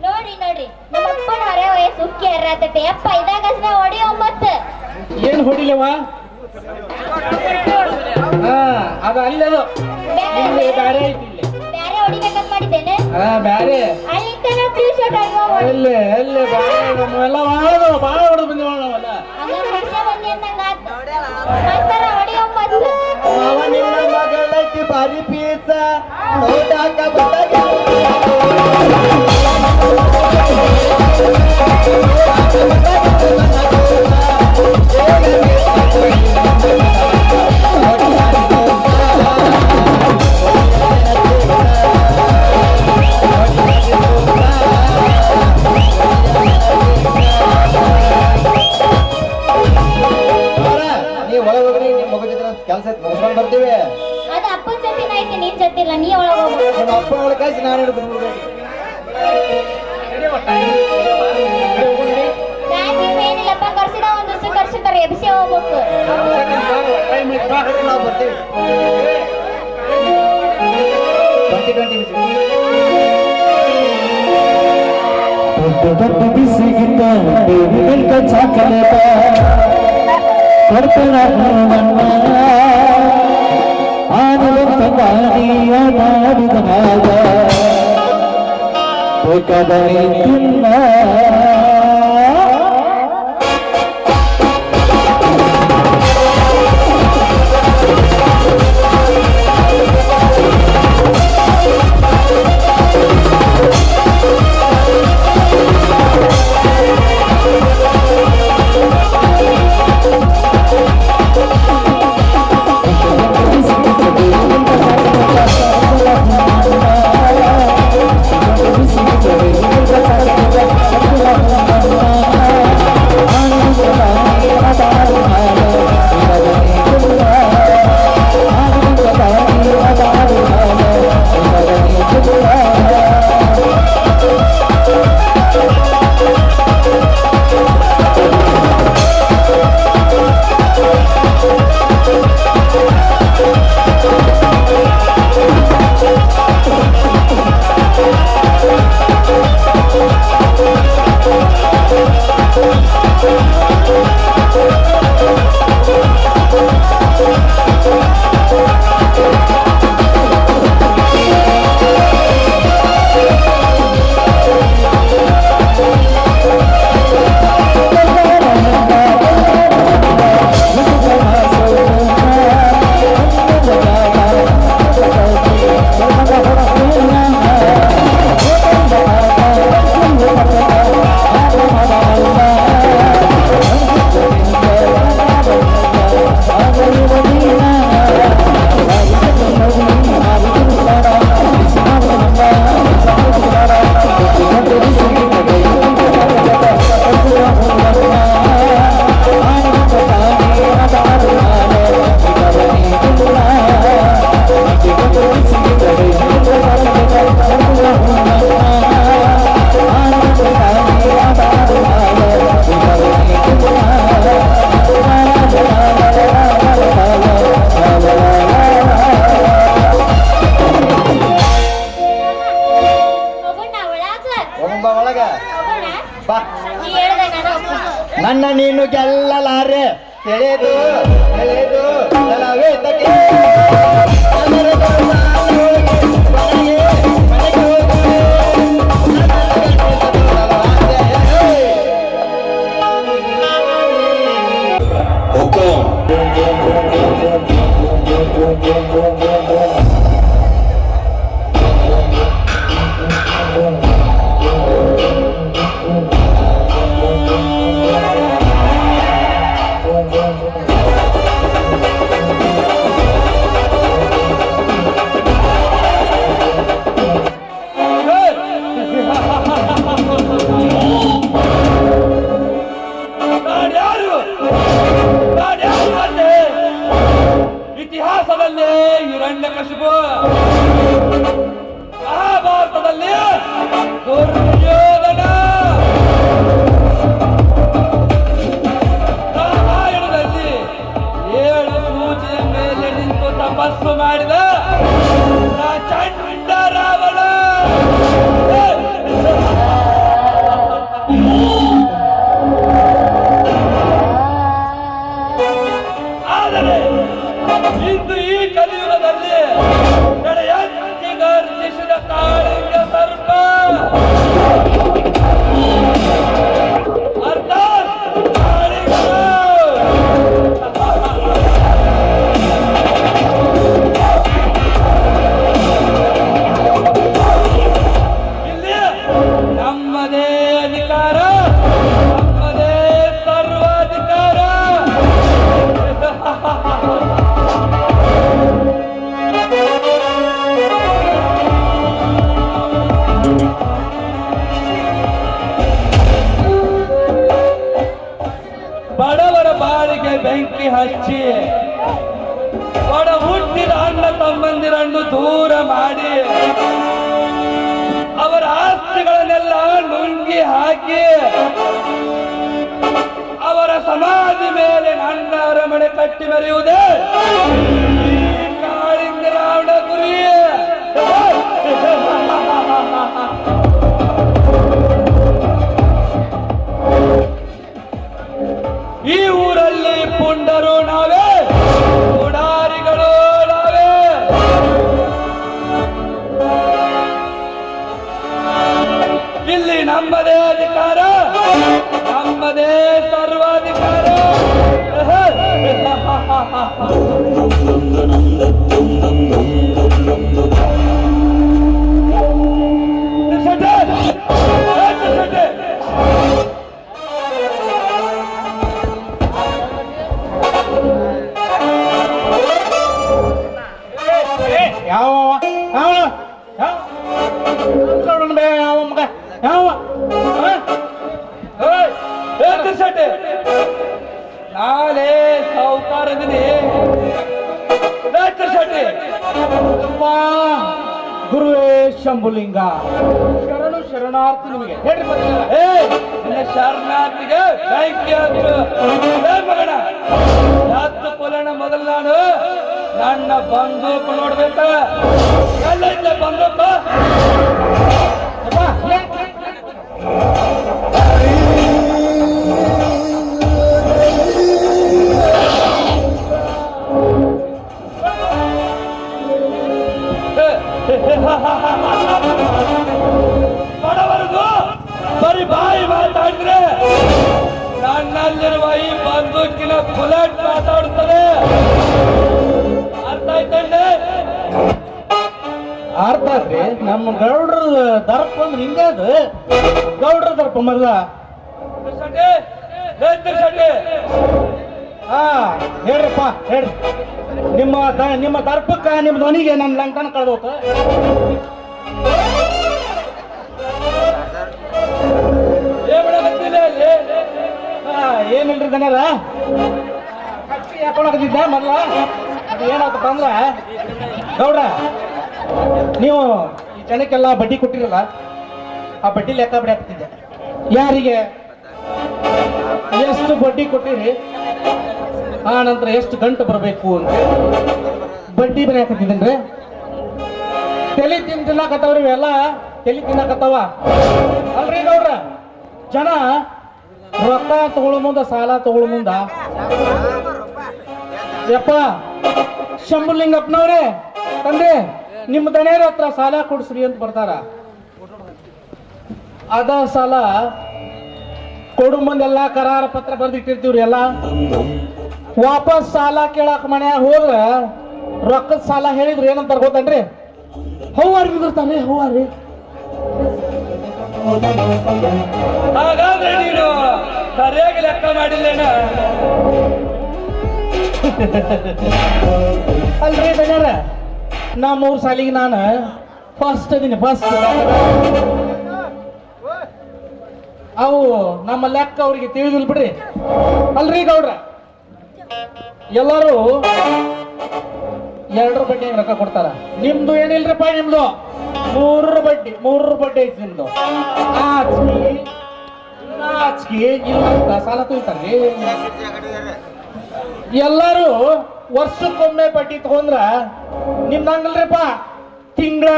ನೋಡ್ರಿ ನೋಡ್ರಿ ನಮ್ಮ ಅಪ್ಪನ ಹೊರೆ ವಯಸ್ಸು ಕೇರತೈತೆ ಅಪ್ಪ ಇದಾಗ ಹೊಡಿ ಒಂಬತ್ತ ಏನ್ ಹೊಡಿಲೇವ ಅದು ಅಲ್ಲದು ಇಲ್ಲಿ ಬ್ಯಾರೆ ಐತಿ ಇಲ್ಲಿ ಬ್ಯಾರೆ ಹೊಡಿಬೇಕಂತ ಮಾಡಿದ್ದೇನೆ ಬ್ಯಾರೆ ಅಲ್ಲಿ ತನ ಟೀ ಶರ್ಟ್ ಅಲ್ಲೇ ಅಲ್ಲೇ ನಮ್ಮೆಲ್ಲ ಭಾಳ ಹೊಡೆದು ಬಂದಿವ ನಾವೆಲ್ಲ ಬಂದಿ ಅಂದಂಗ ಮಾಸ್ತರ ಹೊಡಿ ಒಂಬತ್ತು ಅವ ನಿನ್ನ ಮಗಳೈತಿ ಬಾರಿ ಪೀಸ ನೋಡಾಕ ಬಂದಾಗ ನೀವು ಒಳಗೆ ಹೋಗ್ರಿ ನಿಮ್ಮ ಮಗ ಜೊತೆ ಕೆಲಸ ಮುಗಿಸ್ಕೊಂಡು ಬರ್ತೀವಿ. ಅದು ಅಪ್ಪನ ಜೊತೆನ ಐತಿ ನಿನ್ ಜೊತಿಲ್ಲ ನೀ ಒಳಗ ಹೋಗ್ಬೇಕು ನಿಮ್ಮ ಅಪ್ಪ ಒಳಗೆ ಕಳಿಸಿ ನಾನು ಹಿಡಿದು ಏನಿಲ್ಲಪ್ಪ ಕರ್ಸಿದ ಒಂದು ದಿವಸ ಕರ್ಸಿರ್ತಾರೆ ಎಬ್ಸಿ ಹೋಗ್ಬೇಕು ನಾವು ಬರ್ತೀವಿ 2020 ದೊಡ್ಡ ಬಿಸಿಗಿದ್ದ ಬೆಲ್ಕ ಚಾಕಲೇಟ ಕೊಡ್ತಾನ ಮಣ್ಣ ಆನಂದ ಗಾಳಿಯ ಮಾಡಿದ ಭಾಗ ಬೇಕಾದ ತಿನ್ನ ನನ್ನ ನೀನು ಗೆಲ್ಲಲಾರೆ ತಿಳಿದು ತಿಳಿದು ಕೆಲವೇ ತಗೆ ಇತಿಹಾಸದಲ್ಲಿ ಹಿರಣ್ಯಕಶಿಪು, ಮಹಾಭಾರತದಲ್ಲಿ ದುರ್ಯೋಧನ, ತಪಸ್ಸು ಮಾಡಿದ ಚಂಡ ರಾವಣ. ಆದರೆ ಇಂದು ಈ ಕಲಿಯುಗದಲ್ಲಿ ಗರ್ಜಿಸಿದ ಕಾಳಿಂಗ ಸರ್ಪ ಅರ್ಥಾತ್ ಕಾಳಿಂಗ ಇಲ್ಲಿ ನಮ್ಮದೇ ಅಧಿಕಾರ, ನಮ್ಮದೇ ಸರ್ವಾಧಿಕಾರ. ಬಡವರ ಬಾಳಿಗೆ ಬೆಂಕಿ ಹಚ್ಚಿ ಒಡ ಹುಟ್ಟಿದ ಅಣ್ಣ ತಮ್ಮಂದಿರನ್ನು ದೂರ ಮಾಡಿ ಅವರ ಆಸ್ತಿಗಳನ್ನೆಲ್ಲ ನುಂಗಿ ಹಾಕಿ ಅವರ ಸಮಾಧಿ ಮೇಲೆ ನನ್ನ ಅರಮನೆ ಕಟ್ಟಿ ಮೆರೆಯುವುದೇ ಈ ಕಾಳಿಂಗ ರಾವಣ ಗುರಿ. ಈ ಊರಲ್ಲಿ ಪುಂಡರು ನಾವೇ, ಪುಡಾರಿಗಳು ನಾವೇ. ಇಲ್ಲಿ ನಮ್ಮದೇ ಅಧಿಕಾರ, ನಮ್ಮದೇ ಸರ್ವಾಧಿಕಾರ. ನಾಳೆ ಸಾವುಕಾರದಿನಿ ಶೆಟ್ಟಿ. ಗುರುವೇ ಶಂಭುಲಿಂಗ, ಶರಣು ಶರಣಾರ್ಥಿ ನಿಮಗೆ. ನಿನ್ನ ಶರಣಾರ್ಥಿಗೆ ಬೆಂಕಿ ಹಚ್ಚು. ಮಗನ ಹತ್ತು ಪುಲಣ ಮೊದಲು ನಾನು ನನ್ನ ಬಂದೂಕು ನೋಡ್ಬೇಕ. ಎಲ್ಲ ಬಂದೂಕು ಬಡವರದು ಬರೀ ಬಾಯಿ ಮಾತಾಡಿದ್ರೆ ನನ್ನಲ್ಲಿರುವ ಈ ಬಂದೂಕಿನ ಬುಲೆಟ್ ಮಾತಾಡುತ್ತದೆ. ಅರ್ಥ ಆಯ್ತಂಡೆ? ಅರ್ಥ ಆದ್ರಿ. ನಮ್ಮ ಗೌಡ್ರ ದರ್ಪ ಅಂದ್ರೆ ಹಿಂಗ ಅದು ಗೌಡ್ರ ದರ್ಪ ಮೊದಲ. ಹಾ ಹೇಳ್ರಪ್ಪ ಹೇಳ್ರಿ. ನಿಮ್ಮ ದರ್ಪಕ್ಕ ನಿಮ್ಮ ಧ್ವನಿಗೆ ನನ್ನ ಲಂಕನ ಕಳ್ದೋತ. ಏನಿಲ್ರಿ ದನರ ಕಟ್ಟಿ ಹಾಕೊಂಡೋಗಿದ್ದ ಮೊದಲ. ಅದು ಏನಾಯ್ತಪ್ಪ ಅಂದ್ರ ಗೌಡ್ರ, ನೀವು ಈ ಜನಕ್ಕೆಲ್ಲ ಬಡ್ಡಿ ಕೊಟ್ಟಿರಲ್ಲ, ಆ ಬಡ್ಡಿ ಲೆಕ್ಕ ಬಿಡಿ ಹಾಕ್ತಿದ್ದೆ. ಯಾರಿಗೆ ಎಷ್ಟು ಬಡ್ಡಿ ಕೊಟ್ಟಿರಿ, ಆ ನಂತರ ಎಷ್ಟು ಗಂಟು ಬರಬೇಕು ಅಂತ ಬಡ್ಡಿ ಬೆಲೆ ಹಾಕತ್ತಿದ್ದೇನ್ರಿ. ತಲೆ ತಿನ್ನಕತ್ತವ್ರಿ ಇವೆಲ್ಲ, ತಲೆ ತಿನ್ನಕತ್ತವ ಅಲ್ರಿ ಗೌಡ್ರ. ಜನ ರೊಕ್ಕ ತಗೊಳ್ಳೋ ಮುಂದ ಸಾಲ ತಗೊಳ್ಳೋ ಮುಂದ ಯಪ್ಪ ಶಂಭುಲಿಂಗಪ್ಪನವ್ರೆ ತಂದೆ ನಿಮ್ಮ ದಣಿಯರ ಹತ್ರ ಸಾಲ ಕೊಡ್ಸ್ರಿ ಅಂತ ಬರ್ತಾರ. ಅದ ಸಾಲ ಕೊಡು ಮುಂದೆಲ್ಲ ಕರಾರ ಪತ್ರ ಬರ್ದಿಟ್ಟಿರ್ತೀವ್ರಿ. ಎಲ್ಲ ವಾಪಸ್ ಸಾಲ ಕೇಳಕ್ ಮನ್ಯಾಗ ಹೋದ್ರ ರೊಕ್ಕದ ಸಾಲ ಹೇಳಿದ್ರೆ ಏನಂತಾರ ಗೊತ್ತನ್ರಿ? ಹೌವಾರಿ ಬಿದ್ದಿರ್ತಾನೆ, ಹೌವಾರಿ. ಹಾಗಾದ್ರೆ ನೀನು ಸರಿಯಾಗಿ ಲೆಕ್ಕ ಮಾಡಿಲ್ಲೇನ? ಅಲ್ರಿ ದಣ್ಯರ, ನಮ್ಮೂರ್ ಸಾಲಿಗೆ ನಾನು ಫಸ್ಟ್ ಅದೀನಿ, ಫಸ್ಟ್. ಅವು ನಮ್ಮ ಲೆಕ್ಕ ಅವ್ರಿಗೆ ತಿಳಿದಿಲ್ ಬಿಡ್ರಿ. ಅಲ್ರಿ ಗೌಡ್ರ, ಎಲ್ಲರೂ 2 ಬಡ್ಡಿ ರೊಕ್ಕ ಕೊಡ್ತಾರ. ನಿಮ್ದು ಏನಿಲ್ರಪ್ಪ, ನಿಮ್ದು 3 ಬಡ್ಡಿ ಐತಿ ನಿಮ್ದು. ನಾಚಿಕೆ ಇಲ್ಲ ಸಾಲ ತೊಯ್ತಾರ್ರಿ. ಎಲ್ಲರೂ ವರ್ಷಕ್ಕೊಮ್ಮೆ ಬಡ್ಡಿ ತಗೊಂಡ್ರ ನಿಮ್ದು ಹಂಗಲ್ರಿಪ್ಪ, ತಿಂಗಳ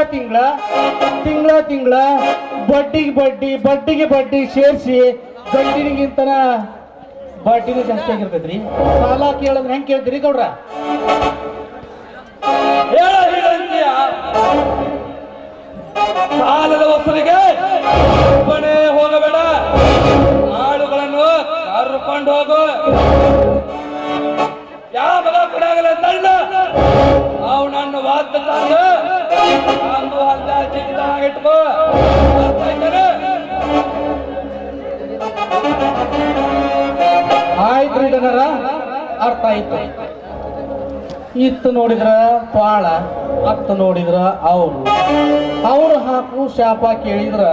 ಬಡ್ಡಿಗೆ ಬಡ್ಡಿ ಸೇರಿಸಿ ಬಡ್ಡಿನಿಗಿಂತನ ಬಡ್ಡಿನೂ ಜಾಸ್ತಿ ಆಗಿರ್ತೈತ್ರಿ. ಸಾಲ ಕೇಳಿದ್ರೆ ಹೆಂಗ್ ಕೇಳ್ತೀರಿ ಗೌಡ್ರ? ಹೇಳಂತೀಯ ಸಾಲದ ವಸೂಲಿಗೆ ಒಬ್ಬನೇ ಹೋಗಬೇಡ, ಆಳುಗಳನ್ನು ಕರ್ಕೊಂಡು ಹೋಗು. ಯಾವ ಮಗ ಕೊಡಾಗಲ್ಲ ತಳ್ಳ ಅವು ನನ್ನ ವಾದ ತಂದು ಒಂದು ಅಲ್ಲ ಚಿಕ್ಕದಾಗಿಟ್ಕೋ. ಆಯ್ತ್ರಿ ಜನರ, ಅರ್ಥ ಆಯ್ತು. ಇತ್ತು ನೋಡಿದ್ರ ಪಾಳ, ಅತ್ತು ನೋಡಿದ್ರ ಅವ್ರು ಹಾಕು ಶಾಪ ಕೇಳಿದ್ರ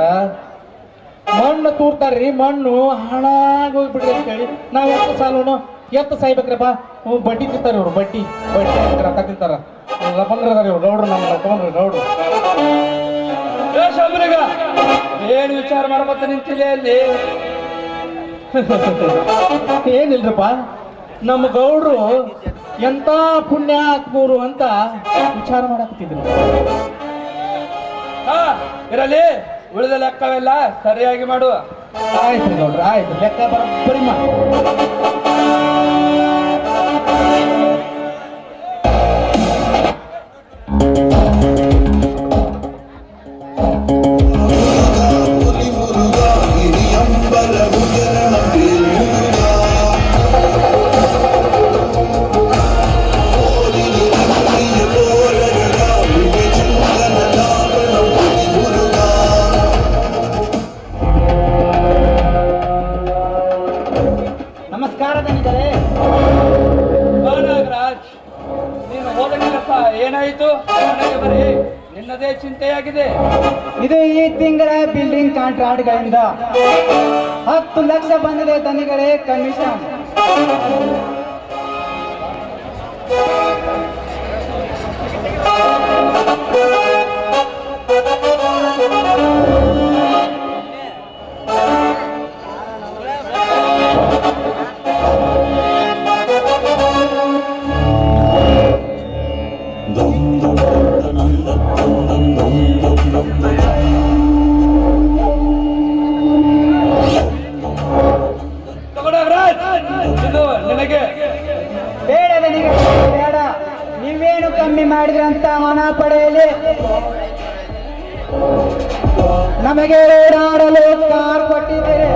ಮಣ್ಣು ತೂರ್ತಾರ್ರಿ. ಮಣ್ಣು ಹಾಳಾಗೋಗ್ಬಿಡ್ರಿ ಅಂತ ಹೇಳಿ ನಾವ್ ಎತ್ತು ಸಾಲೋನು ಎತ್ತು ಸಾಯ್ಬೇಕ್ರಪ್ಪ. ಬಡ್ಡಿ ತಿಂತಾರ ಇವ್ರು, ಬಡ್ಡಿ ರೊಕ್ಕ ತಿಂತಾರ. ಬಂದ್ರದಾರ ಇವ್ರು ಗೌಡ್ರು, ನಮ್ಮ ತಗೊಂಡ್ರಿ ಗೌಡ್ರು. ಶಂಭರಿಗ ಏನ್ ವಿಚಾರ ಮಾಡ್ಕೊತ ನಿಂತಿಲ್ಲ ಅಲ್ಲಿ? ಏನಿಲ್ರಪ್ಪ, ನಮ್ಮ ಗೌಡ್ರು ಎಂತ ಪುಣ್ಯಾತ್ಮರು ಅಂತ ವಿಚಾರ ಮಾಡಕತ್ತಿದ್ರು. ಹಾ ಇರಲಿ, ಉಳಿದ ಲೆಕ್ಕವೆಲ್ಲ ಸರಿಯಾಗಿ ಮಾಡು. ಆಯ್ತು ಗೌಡ್ರ, ಆಯ್ತು, ಲೆಕ್ಕ ಬರೋಬ್ಬರಿ ಮಾಡಿ. ನಮಸ್ಕಾರ ದನಿಗಳೇ. ನಾಗರಾಜ್, ನೀನು ಹೋದ ಕೆಲಸ ಏನಾಯಿತು? ನನಗೆ ಬರೀ ನಿನ್ನದೇ ಚಿಂತೆಯಾಗಿದೆ. ಇದು ಈ ತಿಂಗಳ ಬಿಲ್ಡಿಂಗ್ ಕಾಂಟ್ರಾಕ್ಟ್ಗಳಿಂದ 10 ಲಕ್ಷ ಬಂದಿದೆ ದನಿಗಳೇ ಕಮಿಷನ್. ನಾಗರಾಜ್, ಇದು ನಿನಗೆ. ಬೇಡ ದನಿಗಳೇ, ಬೇಡ. ನೀವೇನು ಕಮ್ಮಿ ಮಾಡಿದ್ರಂತ ಹಣ ಪಡೆಯಲಿ. ನಮಗೆ ಓಡಾಡಲು ಕಾರ್ ಕೊಟ್ಟಿದ್ದೀರಿ,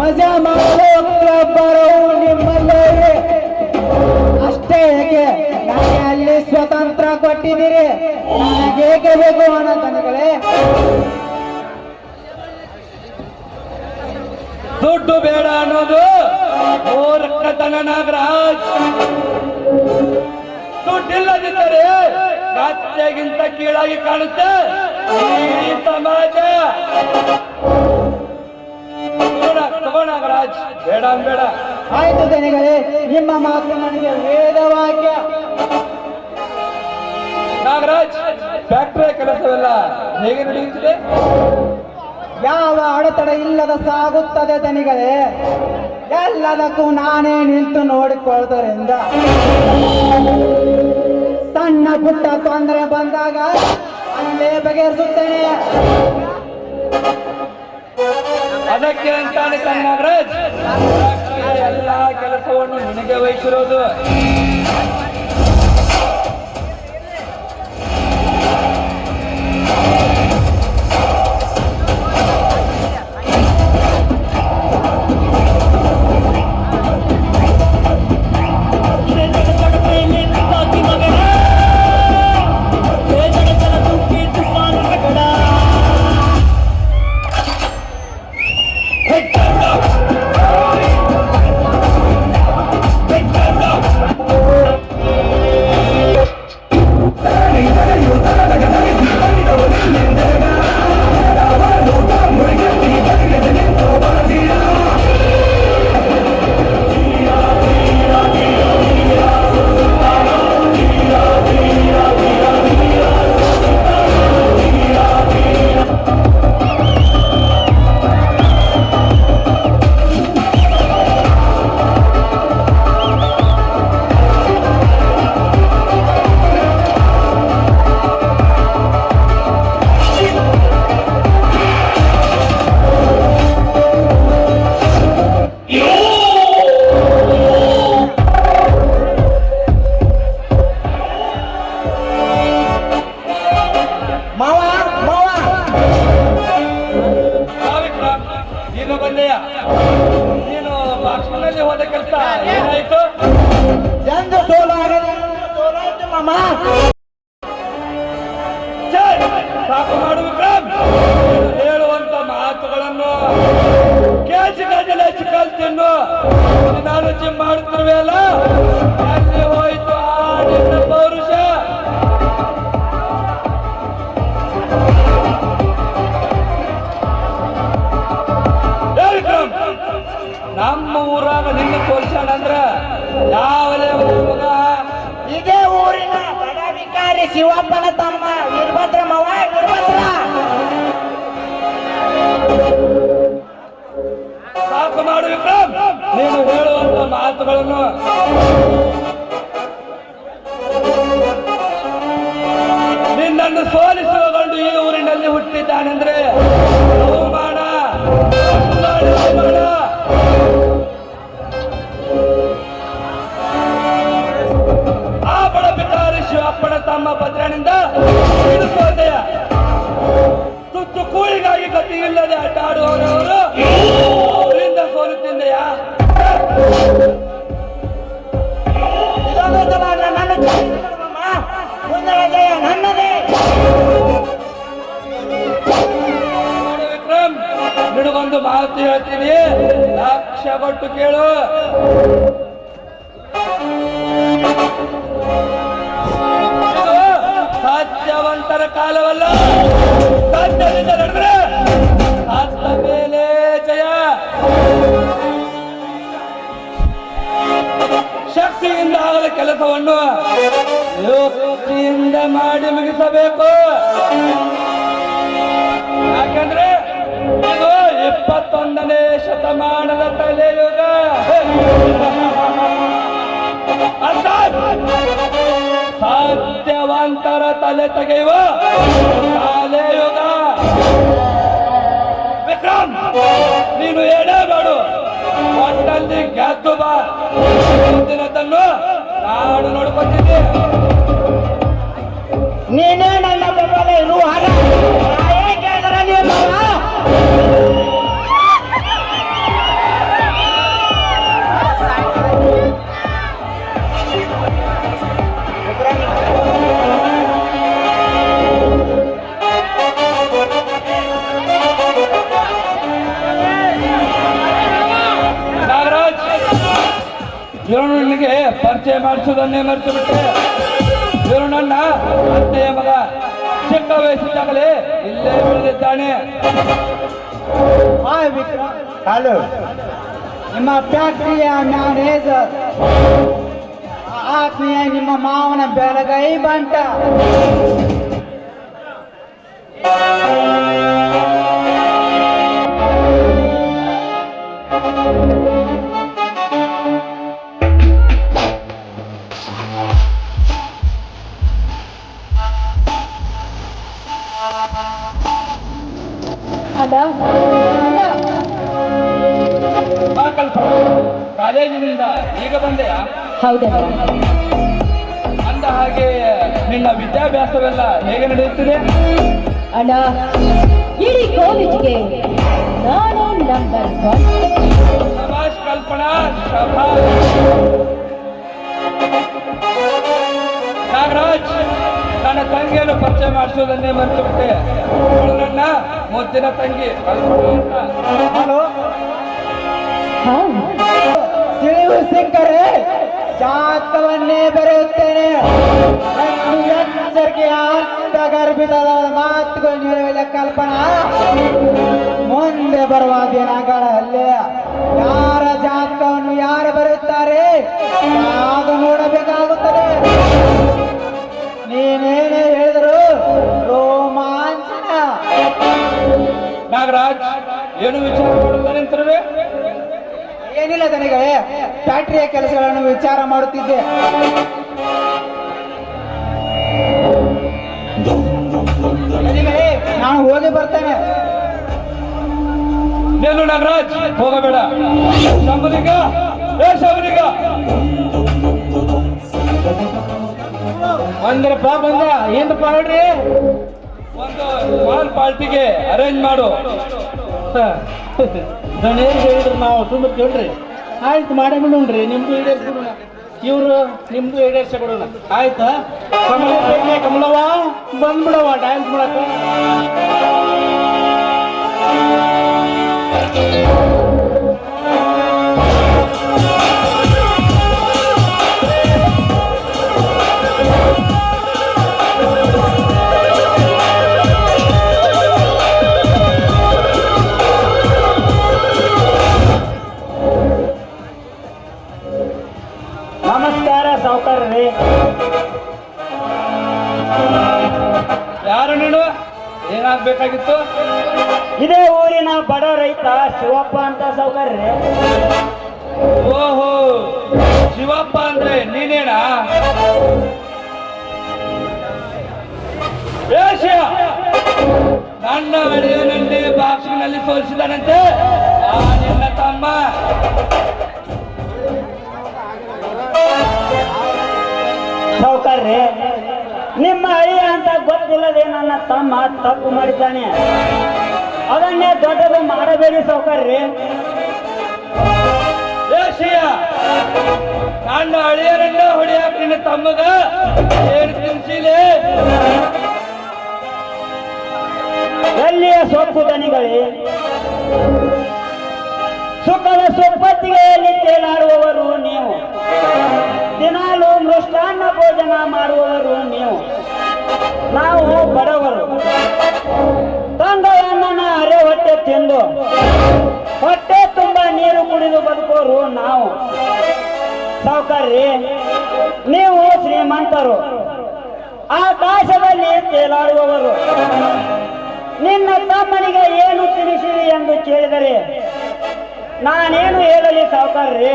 ಮಜಾ ಮಾಡಲು ಕ್ಲಬ್ ಬರೋವು ನಿಮ್ಮಲ್ಲೇ ಇವೆ. ಅಷ್ಟೇ ಏಕೆ ನನಗೆ ಅಲ್ಲಿ ಸ್ವತಂತ್ರ ಕೊಟ್ಟಿದ್ದೀರಿ, ನನಗೇಕೆ ಬೇಕು ಹಣ ದನಿಗಳೇ? ದುಡ್ಡು ಬೇಡ ಅನ್ನೋದು ಮೂರ್ಖತನ ನಾಗರಾಜ್. ದುಡ್ಡಿಲ್ಲದಿದ್ದರೆ ಕತ್ತೆಗಿಂತ ಕೀಳಾಗಿ ಕಾಣುತ್ತೆ ಈ ಸಮಾಜ. ತಗೋ ನಾಗರಾಜ್, ಬೇಡ ಬೇಡ. ಆಯ್ತು ದನಿಗಳೇ, ನಿಮ್ಮ ಮಾತು ನನಗೆ ವೇದವಾಕ್ಯ. ನಾಗರಾಜ್, ಫ್ಯಾಕ್ಟರಿಯ ಕೆಲಸವೆಲ್ಲ ಹೇಗೆ ನಡೆಯುತ್ತಿದೆ? ಯಾವ ಅಡೆತಡೆ ಇಲ್ಲದ ಸಾಗುತ್ತದೆ ದನಿಗಳೇ. ಎಲ್ಲದಕ್ಕೂ ನಾನೇ ನಿಂತು ನೋಡಿಕೊಳ್ಳುವುದರಿಂದ ಸಣ್ಣ ಪುಟ್ಟ ತೊಂದರೆ ಬಂದಾಗ ಅಲ್ಲೇ ಬಗೆಹರಿಸುತ್ತೇನೆ. ಅದಕ್ಕೆ ಅಂತಾನೆ ನಾಗರಾಜ್ ಎಲ್ಲ ಕೆಲಸವನ್ನು ನಿನಗೆ ವಹಿಸಿರೋದು. ತಮ್ಮ ಸಾಕು ಮಾಡು ವಿಕ್ರಮ್. ಹೇಳುವಂತ ಮಾತುಗಳನ್ನು ಕೇಳಿಸಿಕೊಂಡಲೇ ಚಿಕ್ಕಲ್ತಿನ್ನು ಆಲೋಚನೆ ಮಾಡುತ್ತಿರುವೆಯಲ್ಲ, ಅಲ್ಲಿ ಹೋಯ್ತು ಆಡಿನ ಪೌರುಷ. ವಿಕ್ರಮ್, ನಮ್ಮ ಊರಾಗ ನಿನ್ನ ತೋರಿಸೋಣ ಅಂದ್ರ ಯಾವಲೇ ಮಗ ಇದೇ ಊರಿನ ಬಡಾಧಿಕಾರಿ ಶಿವಪ್ಪನ ತಮ್ಮ ವೀರಭದ್ರ ಮವ ವೀರಭದ್ರ. ಸಾಕು ಮಾಡು ವಿಕ್ರಮ್, ನೀನು ಹೇಳುವಂತ ಮಾತುಗಳನ್ನು. ನಿನ್ನನ್ನು ಸೋಲಿಸುವ ಗಂಡು ಈ ಊರಿನಲ್ಲಿ ಹುಟ್ಟಿದ್ದಾನೆಂದ್ರೆ ಅವಮಾನ, ಅವಮಾನ. ಆ ಬಡಬಿಕಾರಿ ಶಿವಪ್ಪನ ತಮ್ಮ ಭದ್ರನಿಂದ ಹಿಡಿಸೋದೆಯ ತುತ್ತು ಕೂಳಿಗಾಗಿ ಗತಿ ಇಲ್ಲದೆ ಆಟ ಆಡುವವರವರು ಅವರಿಂದ ಸೋಲುತ್ತಿಂದೆಯಾ? ಇದೊಂದು ಸಲ ನನ್ನ ಜಯಮ್ಮ, ಮುಂದಿನ ಜಯ ನನ್ನದೇ. ನೋಡು ವಿಕ್ರಮ್, ನಿನಗೊಂದು ಮಾತು ಹೇಳ್ತೀನಿ, ಲಕ್ಷ್ಯ ಕೊಟ್ಟು ಕೇಳು. ಇದು ಸಾಧ್ಯವಂತರ ಕಾಲವಲ್ಲ, ಸಾಧ್ಯದಿಂದ ನಡೆದ್ರೆ ಆತ ಮೇಲೆ ಜಯ. ಶಕ್ತಿಯಿಂದ ಆಗದ ಕೆಲಸವನ್ನು ಯುಕ್ತಿಯಿಂದ ಮಾಡಿ ಮುಗಿಸಬೇಕು. ಯಾಕಂದ್ರೆ ಇದು 21ನೇ ಶತಮಾನದ ತಲೆಯುಗ. ಅರ್ಥಾತ್ ಸಾಧ್ಯವಂತರ ತಲೆ ತೆಗೆಯುವ ಕಾಲೆಯುಗ. ವಿಕ್ರಮ್, ನೀನು ಏನೇ ಮಾಡು, ಒಟ್ಟಲ್ಲಿ ಗೆದ್ದು ಬಾ. ಮುಂದಿನದನ್ನು ನಾನು ನೋಡ್ಕೊತೀನಿ. ನೀನೇ ನನ್ನ ಬೆಂಬಲ ಇರುವ ಹಾಗ ಏಕೆ ಅದರಲ್ಲಿ ಮವ? ನಾಗರಾಜ್, ಇವನು ನಿನಗೆ ಪರಿಚಯ ಮಾಡಿಸುವುದನ್ನೇ ಮರೆತು ಬಿಟ್ಟೆ. ಇವನು ನನ್ನ ಅತ್ತೆಯ ಮಗ. ಚಿಕ್ಕ ವಯಸ್ಸಿದ್ದಾಗಲೇ ಇಲ್ಲೇ ಬೆಳೆದಿದ್ದಾನೆ. ಹಾಯ್ ವಿಕ್ರಮ್. ಹಲೋ, ನಿಮ್ಮ ಫ್ಯಾಕ್ಟರಿಯ ಮ್ಯಾನೇಜರ್ ಆತ್ಮೀಯ ನಿಮ್ಮ ಮಾವನ ಬೆಳಗೈ ಬಂಟ. ಕಾಲೇಜಿನಿಂದ ಈಗ ಬಂದೆಯಾ? ಹೌದಲ್ಲ? ಅಂದ ಹಾಗೆ ನಿನ್ನ ವಿದ್ಯಾಭ್ಯಾಸವೆಲ್ಲ ಹೇಗೆ ನಡೆಯುತ್ತಿದೆ? ಅಣ್ಣ, ಇಡೀ ಕಾಲೇಜಿಗೆ ನಾನು ನಂಬರ್ 1. ಶಭಾಷ್ ಕಲ್ಪನಾ, ಶಭಾಷ್. ನಾಗರಾಜ್, ನನ್ನ ತಂಗಿಯನ್ನು ಪರಿಚಯ ಮಾಡಿಸುವುದನ್ನೇ ಮರೆತು ಬಿಟ್ಟೆ. ಅವಳು ನನ್ನ ಮುದ್ದಿನ ತಂಗಿ ಕಲ್ಪನಾ ಅಂತ. ಹಲೋ, ಹಾ, ಸಿಳಿವು ಸಿಕ್ಕರೆ ಜಾತಕವನ್ನೇ ಬರೆಯುತ್ತೇನೆ. ಎಚ್ಚರಿಕೆ ಅಂತ ಗರ್ಭಿತದ ಮಾತುಗಳು ಹೇಳುವ ಕಲ್ಪನಾ. ಮುಂದೆ ಬರುವ ದಿನಗಳಲ್ಲಿ ಯಾರ ಜಾತಕವನ್ನು ಯಾರು ಬರೆಯುತ್ತಾರೆ ಆಗ ನೋಡಬೇಕಾಗುತ್ತದೆ. ನೀನೇನೇ ಹೇಳಿದ್ರು ರೋಮಾಂಚನ. ನಾಗರಾಜ್, ಏನು ವಿಚಾರ ಮಾಡುತ್ತಾರೆ ಅಂತಾರೆ? ಏನಿಲ್ಲ ದನಿಗಳೇ, ಫ್ಯಾಕ್ಟರಿಯ ಕೆಲಸಗಳನ್ನು ವಿಚಾರ ಮಾಡುತ್ತಿದ್ದೆ. ದನಿಗಳೇ, ನಾನು ಹೋಗಿ ಬರ್ತೇನೆ. ನೀನು ನಾಗರಾಜ್ ಹೋಗಬೇಡ. ಶಂಭುಲಿಂಗ, ಏ ಶಂಭುಲಿಂಗ, ಅಂದ್ರಪ್ಪ ಬಂದ. ಏನಪ್ಪ ಹೇಳ್ರಿ? ಒಂದು ಸ್ಮಾಲ್ ಪಾರ್ಟಿಗೆ ಅರೇಂಜ್ ಮಾಡು. ದಣಿಯರಿಗೆ ಹೇಳಿದ್ರು ನಾವು ಸುಮ್ಮನೆ ಕೇಳ್ರಿ. ಆಯ್ತು, ಮಾಡೇ ಬಿಡೋಣ್ರಿ. ನಿಮ್ದು ಈಡೇರಿಸ್ಬಿಡೋಣ. ಇವ್ರು ನಿಮ್ದು ಈಡೇರಿಸಿ ಕೊಡೋಣ ಆಯ್ತಾ? ಕಮಲವ್ವ ಬಂದ್ಬಿಡವ ಡ್ಯಾನ್ಸ್ ಮಾಡಕ. ನಮಸ್ಕಾರ ಸಾವುಕಾರ್ರಿ. ಯಾರು ನೀನು? ಏನಾಗ್ಬೇಕಾಗಿತ್ತು? ಇದೇ ಊರಿನ ಬಡ ರೈತ ಶಿವಪ್ಪ ಅಂತ ಸಾವುಕಾರ್ರಿ. ಓಹೋ, ಶಿವಪ್ಪ ಅಂದ್ರೆ ನೀನೇನಾ? ಏ ಶಿವ, ನನ್ನ ಅಡಿಯನನ್ನೇ ಬಾಕ್ಸಿನಲ್ಲಿ ಸೋಲಿಸಿದನಂತೆ ನಿನ್ನ ತಮ್ಮ. ಸಾವುಕಾರ್ರಿ, ನಿಮ್ಮ ಅಳಿಯ ಅಂತ ಗೊತ್ತಿಲ್ಲದೆ ನನ್ನ ತಮ್ಮ ತಪ್ಪು ಮಾಡಿದ್ದಾನೆ. ಅದನ್ನೇ ದೊಡ್ಡದು ಮಾಡಬೇಡಿ ಸಾವುಕಾರ್ರಿ. ಏ ಶಿವ, ನನ್ನ ಅಳಿಯರನ್ನ ಹೊಡೆಯಾಕ ನಿನ್ನ ತಮ್ಮಗ ಏನು ತಿನ್ಸಿಲೆ? ಎಲ್ಲಿಯ ಸೊಪ್ಪು ದನಿಗಳೇ, ಸುಖದ ಸೊಪ್ಪತ್ತಿಗೆಯಲ್ಲಿ ತೇಲಾಡುವವರು ನೀವು, ದಿನಾಲು ಮೃಷ್ಟಾನ್ನ ಭೋಜನ ಮಾಡುವವರು ನೀವು. ನಾವು ಬಡವರು, ತಂಗಳನ್ನ ಅರೆ ಹೊಟ್ಟೆ ತಿಂದು ಹೊಟ್ಟೆ ತುಂಬ ನೀರು ಕುಡಿದು ಬದುಕೋರು ನಾವು. ಸಾವುಕಾರ್ರಿ, ನೀವು ಶ್ರೀಮಂತರು, ಆಕಾಶದಲ್ಲಿ ತೇಲಾಡುವವರು. ನಿನ್ನ ತಮ್ಮನಿಗೆ ಏನು ತಿಳಿಸಿರಿ ಎಂದು ಕೇಳಿದರೆ ನಾನೇನು ಹೇಳಲಿ ಸಾವುಕಾರ್ರಿ?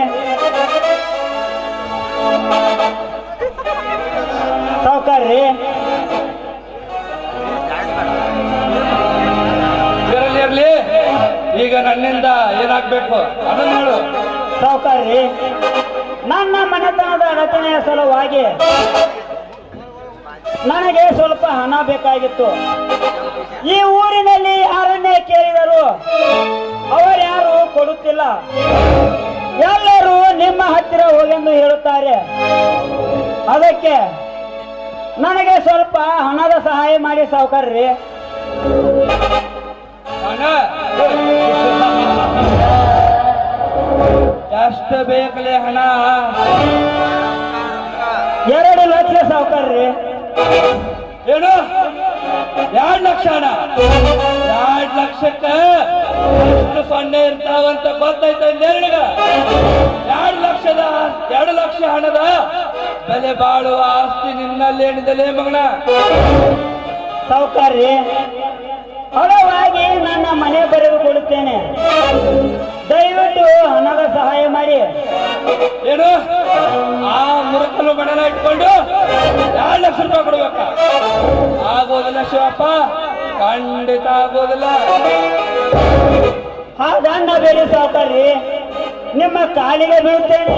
ಸಾವುಕಾರ್ರಿ, ಇರಲಿ, ಈಗ ನನ್ನಿಂದ ಏನಾಗ್ಬೇಕು ಅದನ್ನ ಹೇಳು. ಸಾವುಕಾರ್ರಿ, ನನ್ನ ಮನೆತನದ ರಚನೆಯ ಸಲುವಾಗಿ ನನಗೆ ಸ್ವಲ್ಪ ಹಣ ಬೇಕಾಗಿತ್ತು. ಈ ಊರಿನಲ್ಲಿ ಯಾರನ್ನೇ ಕೇಳಿದರು ಅವರ್ಯಾರು ಕೊಡುತ್ತಿಲ್ಲ. ಎಲ್ಲರೂ ನಿಮ್ಮ ಹತ್ತಿರ ಹೋಗೆಂದು ಹೇಳುತ್ತಾರೆ. ಅದಕ್ಕೆ ನನಗೆ ಸ್ವಲ್ಪ ಹಣದ ಸಹಾಯ ಮಾಡಿ ಸಾವುಕಾರ್ರಿ. ಹಣ ಎಷ್ಟು ಬೇಕಲೇ? ಹಣ 2 ಲಕ್ಷ ಸಾವುಕಾರ್ರಿ. ಏನು 2 ಲಕ್ಷ ಹಣ? 2 ಲಕ್ಷಕ್ಕೆ ಎಷ್ಟು ಸೊನ್ನೆ ಇರ್ತಾವಂತ ಗೊತ್ತೈತೆ ನಿನಗ? 2 ಲಕ್ಷ ಹಣದ ಬೆಲೆ ಬಾಳುವ ಆಸ್ತಿ ನಿನ್ನಲ್ಲಿ ಏನಿದಲೇ ಮಗನ? ಸಾವುಕಾರ್ರಿ, ಹಣವಾಗಿ ನನ್ನ ಮನೆ ಬರೆದು ಕೊಡುತ್ತೇನೆ. ದಯವಿಟ್ಟು ಹಣದ ಸಹಾಯ ಮಾಡಿ. ಏನು ಆ ಮುರುಕಲು ಬಡನ ಇಟ್ಕೊಂಡು 2 ಲಕ್ಷ ರೂಪಾಯಿ ಕೊಡ್ಬೇಕ? ಆಗೋದಿಲ್ಲ ಶಿವಪ್ಪ, ಖಂಡಿತ ಆಗೋದಿಲ್ಲ. ಹಾಗನ್ನ ಬೇಡಿ ಸಾವುಕಾರ್ರಿ, ನಿಮ್ಮ ಕಾಲಿಗೆ ಬೀಳುತ್ತೇನೆ.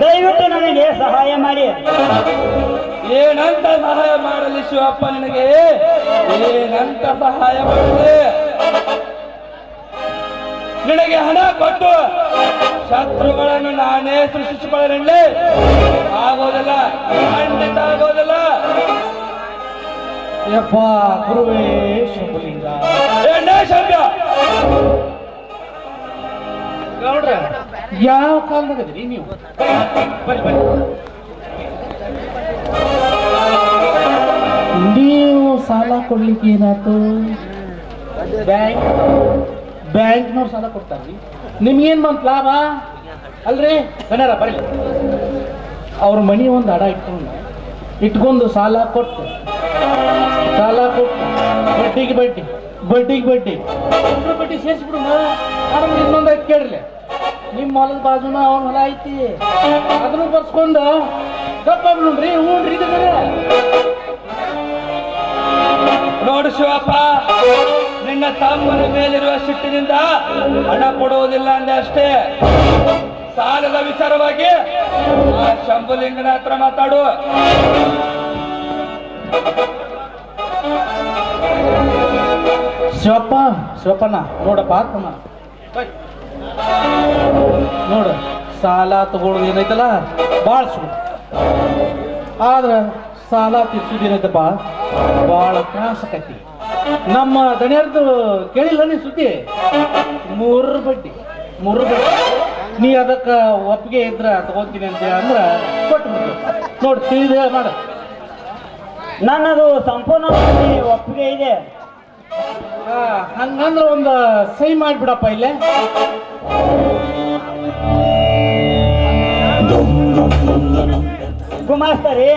ದಯವಿಟ್ಟು ನನಗೆ ಸಹಾಯ ಮಾಡಿ. ಏನಂತ ಸಹಾಯ ಮಾಡಲಿ ಶಿವಪ್ಪ ನಿನಗೆ? ಏನಂತ ಸಹಾಯ ಮಾಡಲಿ? ನಿನಗೆ ಹಣ ಕೊಟ್ಟು ಶತ್ರುಗಳನ್ನು ನಾನೇ ಸೃಷ್ಟಿಸಿಕೊಳ್ಳಲಿ? ಆಗೋದಿಲ್ಲ, ಖಂಡಿತ ಆಗೋದಿಲ್ಲ. ಯಪ್ಪ ಗುರುವೇ ಶಂಭುಲಿಂಗ. ಏನೇ ಶಬ್ದ? ಗೌಡ್ರ, ಯಾವ ಕಾಲದಾಗದ್ರಿ ನೀವು? ಬರ್ರಿ ಬರ್ರಿ. ನೀವು ಸಾಲ ಕೊಡ್ಲಿಕ್ಕೆ ಏನಾಯ್ತು? ಬ್ಯಾಂಕ್ನವ್ರು ಸಾಲ ಕೊಡ್ತಾರ್ರಿ, ನಿಮ್ಗೇನ್ ಬಂತ ಲಾಭ? ಅಲ್ರಿ ಗಣ್ಯರ ಬರಲಿ. ಅವ್ರ ಮನಿ ಒಂದು ಅಡ ಇಟ್ಕೊಂಡು ಸಾಲ ಕೊಟ್ಟು ಬಡ್ಡಿಗೆ ಬಡ್ಡಿ ಸೇರಿಸ್ಬಿಡು. ಆಮೇಲೆ ಇನ್ನೊಂದು ಕೇಳ್ರಿ, ನಿಮ್ಮ ಹೊಲದ ಬಾಜುನ ಅವನ ಹೊಲ ಐತಿ, ಅದನ್ನು ಬರ್ಸ್ಕೊಂಡು ಗಪ್ಪ ಬಿಡ್ರಿ. ಹ್ಞೂನ್ರಿ, ಇದು ಬೇರೆ. ನೋಡು ಶಿವಪ್ಪ, ನಿನ್ನ ತಮ್ಮನ ಮೇಲಿರುವ ಸಿಟ್ಟಿನಿಂದ ಹಣ ಕೊಡುವುದಿಲ್ಲ ಅಂದೆ ಅಷ್ಟೇ. ಸಾಲದ ವಿಚಾರವಾಗಿ ಆ ಶಂಭುಲಿಂಗನ ಹತ್ರ ಮಾತಾಡು. ಶಿವಪ್ಪನ ನೋಡಪ್ಪ ತಮ್ಮ ನೋಡು ಸಾಲ ತಗೊಳ್ಳೋದು ಏನೈತಲ್ಲ ಭಾಳ ಸುಳ್ಳು ಆದ್ರೆ ಸಾಲ ತೀರ್ಸೋದು ಏನೈತಪ್ಪ ಭಾಳ ತ್ರಾಸ ಆಕೈತಿ. ನಮ್ಮ ದಣಿಯರ್ದು ಕೇಳಿಲ್ಲ ನೀ ಸುದ್ದಿ, 3 ಬಡ್ಡಿ ನೀ ಅದಕ್ಕೆ ಒಪ್ಪಿಗೆ ಇದ್ರ ತಗೋತೀನಿ ಅಂತ ಅಂದ್ರೆ ಕೊಟ್ಟು ನೋಡಿ ತಿಳಿದ ಮಾಡ. ನನ್ನದು ಸಂಪೂರ್ಣವಾಗಿ ಒಪ್ಪಿಗೆ ಇದೆ. ಹಂಗಂದ್ರೆ ಒಂದು ಸಹಿ ಮಾಡಿಬಿಡಪ್ಪ ಇಲ್ಲೇ. ಗುಮಾಸ್ತರಿ,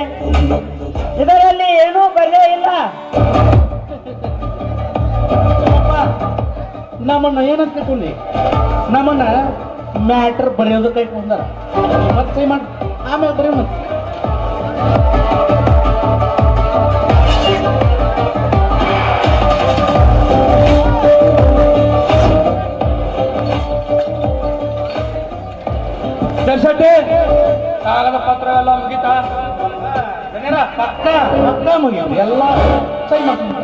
ಇದರಲ್ಲಿ ಏನೂ ಬರಲೇ ಇಲ್ಲ. ನಮ್ಮನ್ನ ಏನಂತ ತಿಳ್ಕೊಂಡಿ, ನಮ್ಮನ್ನ ಮ್ಯಾಟ್ರ್ ಬರೆಯೋದಕ್ಕೆ ಇಟ್ಕೊಂಡಾರ. ಮತ್ತೆ ಸಹಿ ಮಾಡಿ ಆಮೇಲೆ ಬರೆಯೋಣ. ದರ್ಶಟೆ ಕಾಗದ ಪತ್ರ ಎಲ್ಲ ಮುಗಿತಾ? ಪಕ್ಕ ಮುಗಿಯೋ ಎಲ್ಲ ಸಹಿ ಮಾಡ್ತೀನಿ.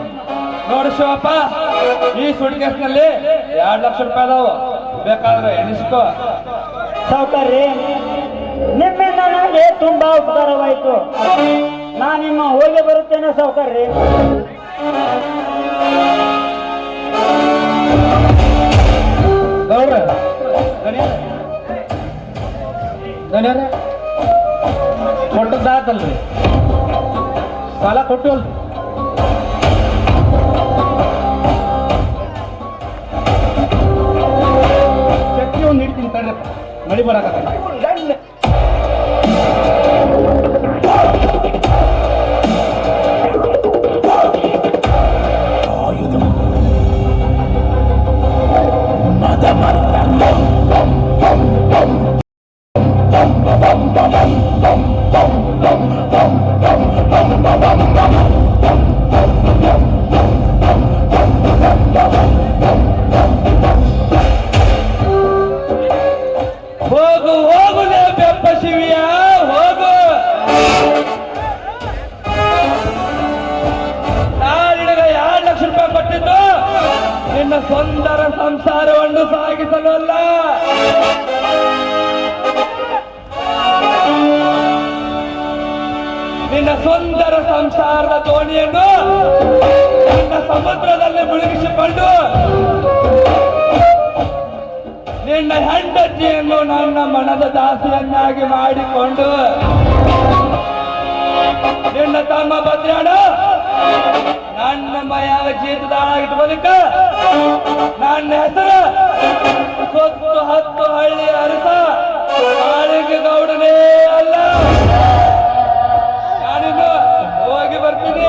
ನೋಡು ಶಿವಪ್ಪ, ಈ ಸುಟ್ಕೇಸ್ನಲ್ಲಿ 2 ಲಕ್ಷ ರೂಪಾಯಿ ಅದಾವು, ಬೇಕಾದ್ರೆ ಎಣಿಸ್ಕೋ. ಸಾವುಕಾರ್ರಿ, ನಿಮ್ಮಿಂದ ನನಗೆ ತುಂಬಾ ಉಪಕಾರವಾಯಿತು. ನಾನಿನ್ನು ಹೋಗಿ ಬರುತ್ತೇನೆ ಸಾವುಕಾರ್ರಿ. ಗೌಡ್ರ ದಣ್ಯರ ಕೊಟ್ಟದ್ದಾತಲ್ರಿ, ಸಾಲ ಕೊಟ್ಟಿವಲ್ರಿ. ಚಟ್ನಿ ಒಂದು ಇಡ್ತೀನಿ ತಡ್ರಪ್ಪ, ಮಳಿ ಬರಾಕತ್ತ. ಹೋಗು ಹೋಗುಲೇ ಬೆಪ್ಪ ಶಿವಿಯ ಹೋಗು. ನಾಳಿಗೆ 2 ಲಕ್ಷ ರೂಪಾಯಿ ಕೊಟ್ಟಿದ್ದು ನಿನ್ನ ಸುಂದರ ಸಂಸಾರವನ್ನು ಸಾಗಿಸಲಲ್ಲ, ನಿನ್ನ ಸುಂದರ ಸಂಸಾರದ ದೋಣಿಯನ್ನು ನಿನ್ನ ಸಮುದ್ರದಲ್ಲಿ ಮುಳುಗಿಸಿಕೊಂಡು ನಿನ್ನ ಹೆಂಡತಿಯನ್ನು ನನ್ನ ಮನದ ದಾಸಿಯನ್ನಾಗಿ ಮಾಡಿಕೊಂಡು ನಿನ್ನ ತಮ್ಮ ಭದ್ರಾಣ ನನ್ನ ಮಯ ಜೀತದಾಳಾಗಿಟ್ಟು ಬಳಿಕ ನನ್ನ ಹೆಸರು ಸೊತ್ತು 10 ಹಳ್ಳಿ ಅರಸ ಕಾಳಿಂಗ ಗೌಡನೇ ಅಲ್ಲ. ನಾನಿನ್ನು ಹೋಗಿ ಬರ್ತೀನಿ.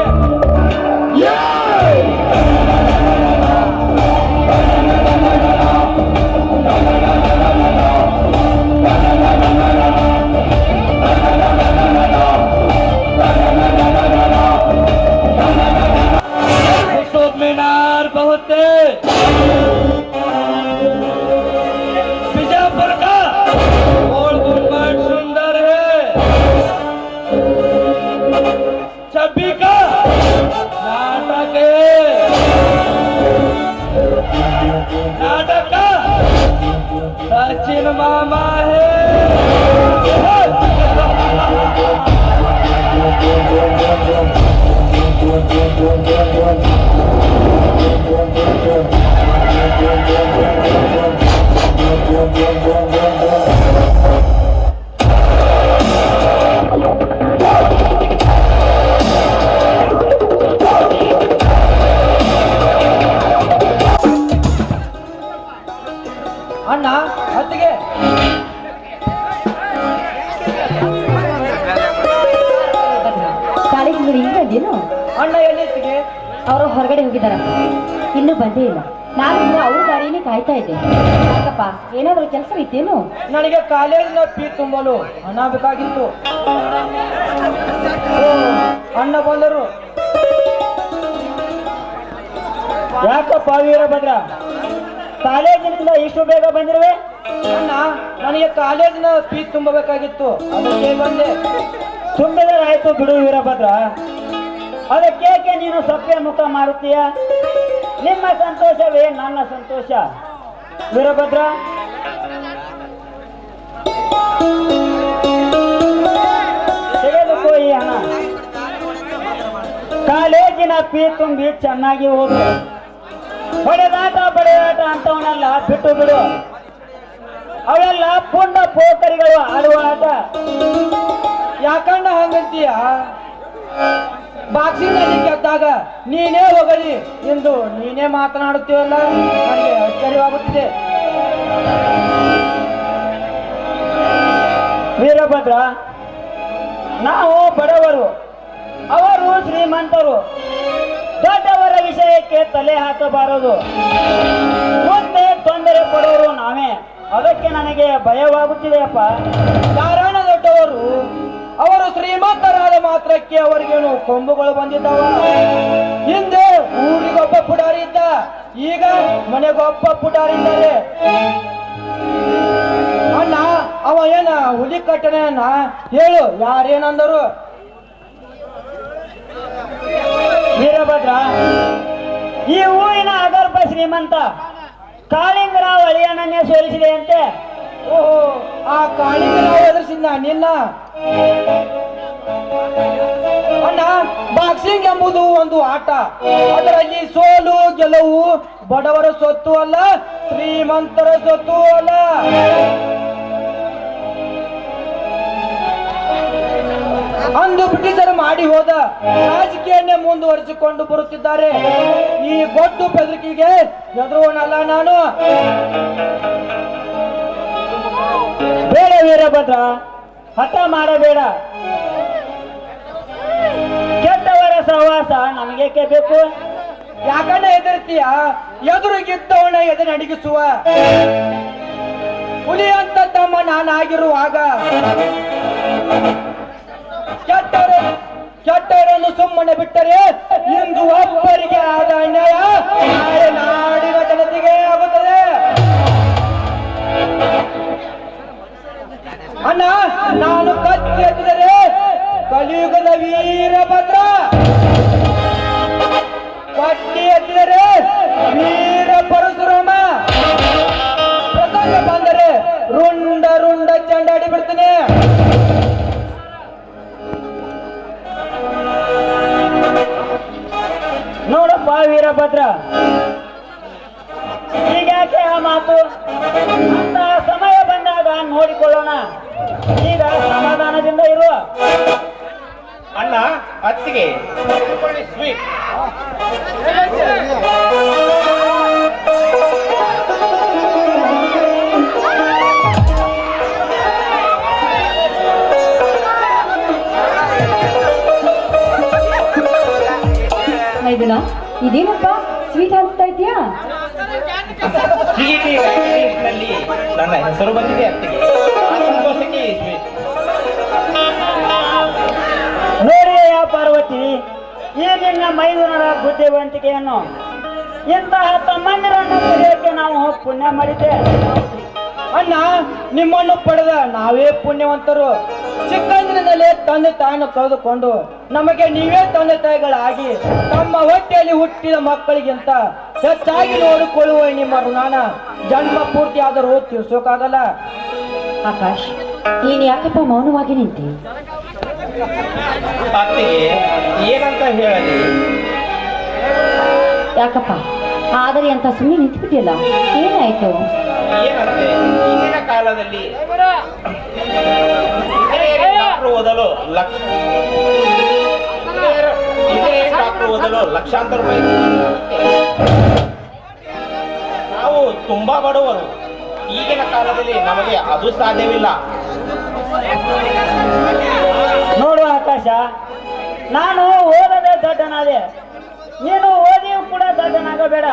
मीनार बहुत बीजापुर का और गुलबर्ग सुंदर है, छब्बी का नाटक है, नाटक का सचिन मामा है। ಅಣ್ಣ ಅತ್ತಿಗೆ ಕಾಲೇಜಿನಲ್ಲಿ ಈಗ ಬಂದೇನು? ಅಣ್ಣ ಎಲ್ಲಿತ್ತಿಗೆ? ಅವರು ಹೊರಗಡೆ ಹೋಗಿದಾರ, ಇನ್ನೂ ಬಂದೇ ಇಲ್ಲ. ನಾನು ಅವ್ರ ದಾರಿನೇ ಕಾಯ್ತಾ ಇದ್ದೆ. ಯಾಕಪ್ಪ, ಏನಾದ್ರು ಕೆಲಸ ಐತೇನು? ನನಗೆ ಕಾಲೇಜಿನ ಫೀ ತುಂಬಲು ಹಣ ಬೇಕಾಗಿತ್ತು. ಅಣ್ಣ ಬಂದರು. ಯಾಕಪ್ಪ ವೀರಭದ್ರ, ಕಾಲೇಜಿನಿಂದ ಇಷ್ಟು ಬೇಗ ಬಂದಿರುವೆ? ಅಣ್ಣ, ನನಗೆ ಕಾಲೇಜಿನ ಫೀ ತುಂಬಬೇಕಾಗಿತ್ತು, ಅದಕ್ಕೆ ಬಂದೆ. ತುಂಬಿದರಾಯ್ತು ಬಿಡು ವೀರಭದ್ರ, ಅದಕ್ಕೇಕೆ ನೀನು ಸಪ್ಪೆ ಮುಖ ಮಾಡುತ್ತೀಯ? ನಿಮ್ಮ ಸಂತೋಷವೇ ನನ್ನ ಸಂತೋಷ. ವೀರಭದ್ರ, ಹುಡುಗಿನ ತುಂಬಿ ಚೆನ್ನಾಗಿ ಓದು. ಹೊಡೆದಾಟ ಬಡೆದಾಟ ಅಂತವನ್ನೆಲ್ಲ ಬಿಟ್ಟು ಬಿಡು. ಅವೆಲ್ಲ ಪುಂಡ ಪೋಕರಿಗಳು ಆಡುವ ಆಟ. ಯಾಕಂಡ ಹಂಗಂತೀಯ? ಬಾಕ್ಸಿಂಗ್ ಗೆದ್ದಾಗ ನೀನೇ ಹೊಗಳಿ ಎಂದು ನೀನೇ ಮಾತನಾಡುತ್ತೀವಲ್ಲ, ನನಗೆ ಆಶ್ಚರ್ಯವಾಗುತ್ತಿದೆ. ವೀರಭದ್ರ, ನಾವು ಬಡವರು, ಅವರು ಶ್ರೀಮಂತರು. ದೊಡ್ಡವರ ವಿಷಯಕ್ಕೆ ತಲೆ ಹಾಕಬಾರದು. ಮುಂದೆ ತೊಂದರೆ ಕೊಡೋರು ನಾವೇ. ಅದಕ್ಕೆ ನನಗೆ ಭಯವಾಗುತ್ತಿದೆಯಪ್ಪ. ಕಾರಣ ದೊಡ್ಡವರು, ಅವರು ಶ್ರೀಮಂತರಾದ ಮಾತ್ರಕ್ಕೆ ಅವರಿಗೇನು ಕೊಂಬುಗಳು ಬಂದಿದ್ದಾವ? ಹಿಂದೆ ಊರಿಗೊಬ್ಬ ಪುಡಾರಿ ಇದ್ದ, ಈಗ ಮನೆಗೊಬ್ಬ ಪುಡಾರಿ ಇದ್ದಾರೆ. ಅಣ್ಣ, ಅವ ಏನ ಹುಲಿ ಕಟ್ಟನೆಯನ್ನ ಹೇಳು, ಯಾರೇನಂದರು? ವೀರಭದ್ರ, ಈ ಊರಿನ ಅಗರ್ಭ ಶ್ರೀಮಂತ ಕಾಳಿಂಗರಾವ್ ಅಳಿಯಣ್ಣನ್ನೇ ಸೋಲಿಸಿದೆ ಅಂತೆ. ಓಹೋ, ಆ ಕಾಳಿಂಗರಾವ್ ಎದುರಿಸಿದ್ನ ನಿನ್ನ? ಅಣ್ಣ, ಬಾಕ್ಸಿಂಗ್ ಎಂಬುದು ಒಂದು ಆಟ. ಅದರಲ್ಲಿ ಸೋಲು ಗೆಲುವು ಬಡವರ ಸೊತ್ತು ಅಲ್ಲ, ಶ್ರೀಮಂತರ ಸೊತ್ತು ಅಲ್ಲ. ಅಂದು ಬ್ರಿಟಿಷರು ಮಾಡಿ ಹೋದ ರಾಜಕೀಯನ್ನೇ ಮುಂದುವರಿಸಿಕೊಂಡು ಬರುತ್ತಿದ್ದಾರೆ. ಈ ಗೊಡ್ಡು ಬೆದರಿಕೆಗೆ ಎದುರುವನಲ್ಲ ನಾನು. ಬೇಡ ವೀರಭದ್ರ, ಹಠ ಮಾಡಬೇಡ. ಕೆಟ್ಟವರ ಸಹವಾಸ ನಮಗೇಕೆ ಬೇಕು? ಯಾಕಣ್ಣ ಹೆದರ್ತೀಯ? ಎದುರಿಗಿದ್ದವನ ಎದೆ ನಡಿಗಿಸುವ ಹುಲಿ ಅಂತ ತಮ್ಮ ನಾನಾಗಿರುವಾಗ ಕೆಟ್ಟವರನ್ನು ಸುಮ್ಮನೆ ಬಿಟ್ಟರೆ ಇಂದು ಒಬ್ಬರಿಗೆ ಆದ ಅನ್ಯಾಯ ನಾಳೆ ನಾಡಿನ ಜನತೆಗೆ ಆಗುತ್ತದೆ. ಅಣ್ಣ, ನಾನು ಕತ್ತಿ ಎತ್ತಿದರೆ ಕಲಿಯುಗದ ವೀರಭದ್ರ, ಕಟ್ಟಿ ಎತ್ತಿದರೆ ವೀರ ಪರಶುರಾಮ. ಪ್ರಸಂಗ ಬಂದರೆ ರುಂಡ ರುಂಡ ಚಂಡಾಡಿ ಬಿಡ್ತೀನಿ. ನೋಡಪ್ಪ ವೀರಭದ್ರ, ಹೀಗ್ಯಾಕೆ ಆ ಮಾತು? ಅಂತ ಸಮಯ ಬಂದಾಗ ನೋಡಿಕೊಳ್ಳೋಣ. ಈಗ ಸಮಾಧಾನದಿಂದ ಇರುವ ಅಣ್ಣ, ಅತ್ತಿಗೆ ಸ್ವೀಟ್. ಮೈದುನ, ಇದೇನಪ್ಪ ಸ್ವೀಟ್ ಹಾಕ್ತಾ ಇದೆಯಾ? ಸಿಹಿ ನಲ್ಲಿ ನನ್ನ ಹೆಸರು ಬಂದಿದೆ ಅತ್ತಿಗೆ. ಆ ಸಂತೋಷಕ್ಕೆ ಈ ಸ್ವೀಟ್. ನೋಡಿದೆಯ ಪಾರ್ವತಿ, ಈ ನಿನ್ನ ಮೈದುನರ ಬುದ್ಧಿವಂತಿಕೆಯನ್ನು. ಇಂತಹ ತಮ್ಮಂದಿರನ್ನು ಪಡೆಯೋಕೆ ನಾವು ಪುಣ್ಯ ಮಾಡಿದ್ದೆ. ಅಣ್ಣ, ನಿಮ್ಮನ್ನು ಪಡೆದ ನಾವೇ ಪುಣ್ಯವಂತರು. ಚಿಕ್ಕಂದಿನಲ್ಲೇ ತಂದೆ ತಾಯಿಯನ್ನು ಕಳೆದುಕೊಂಡು ನಮಗೆ ನೀವೇ ತಂದೆ ತಾಯಿಗಳಾಗಿ ತಮ್ಮ ಹೊಟ್ಟೆಯಲ್ಲಿ ಹುಟ್ಟಿದ ಮಕ್ಕಳಿಗಿಂತ ಹೆಚ್ಚಾಗಿ ನೋಡಿಕೊಳ್ಳುವ ನಿಮ್ಮ ಋಣಾನ ಜನ್ಮ ಪೂರ್ತಿ ಆದರೂ ತೀರ್ಸೋಕಾಗಲ್ಲ. ಆಕಾಶ್, ನೀನು ಯಾಕಪ್ಪ ಮೌನವಾಗಿ ನಿಂತೆ? ಅತ್ತಿಗೆ ಏನಂತ ಹೇಳಲಿ? ಯಾಕಪ್ಪ ಆದರೆ ಅಂತ ಸುಮ್ಮನೆ ನಿಂತ್ಬಿಟ್ಟಿಯಲ್ಲ, ಏನಾಯ್ತು? ಏನಂತೆ, ಈಗಿನ ಕಾಲದಲ್ಲಿ ಡಾಕ್ಟರ್ ಓದಲು ಲಕ್ಷಾಂತರ ರೂಪಾಯಿ. ನಾವು ತುಂಬಾ ಬಡವರು. ಈಗಿನ ಕಾಲದಲ್ಲಿ ನಮಗೆ ಅದು ಸಾಧ್ಯವಿಲ್ಲ. ನೋಡು ಆಕಾಶ, ನಾನು ಓದದೆ ದೊಡ್ಡನಾದೆ, ನೀನು ಓದಿಯೂ ಕೂಡ ದೊಡ್ಡನಾಗಬೇಡ.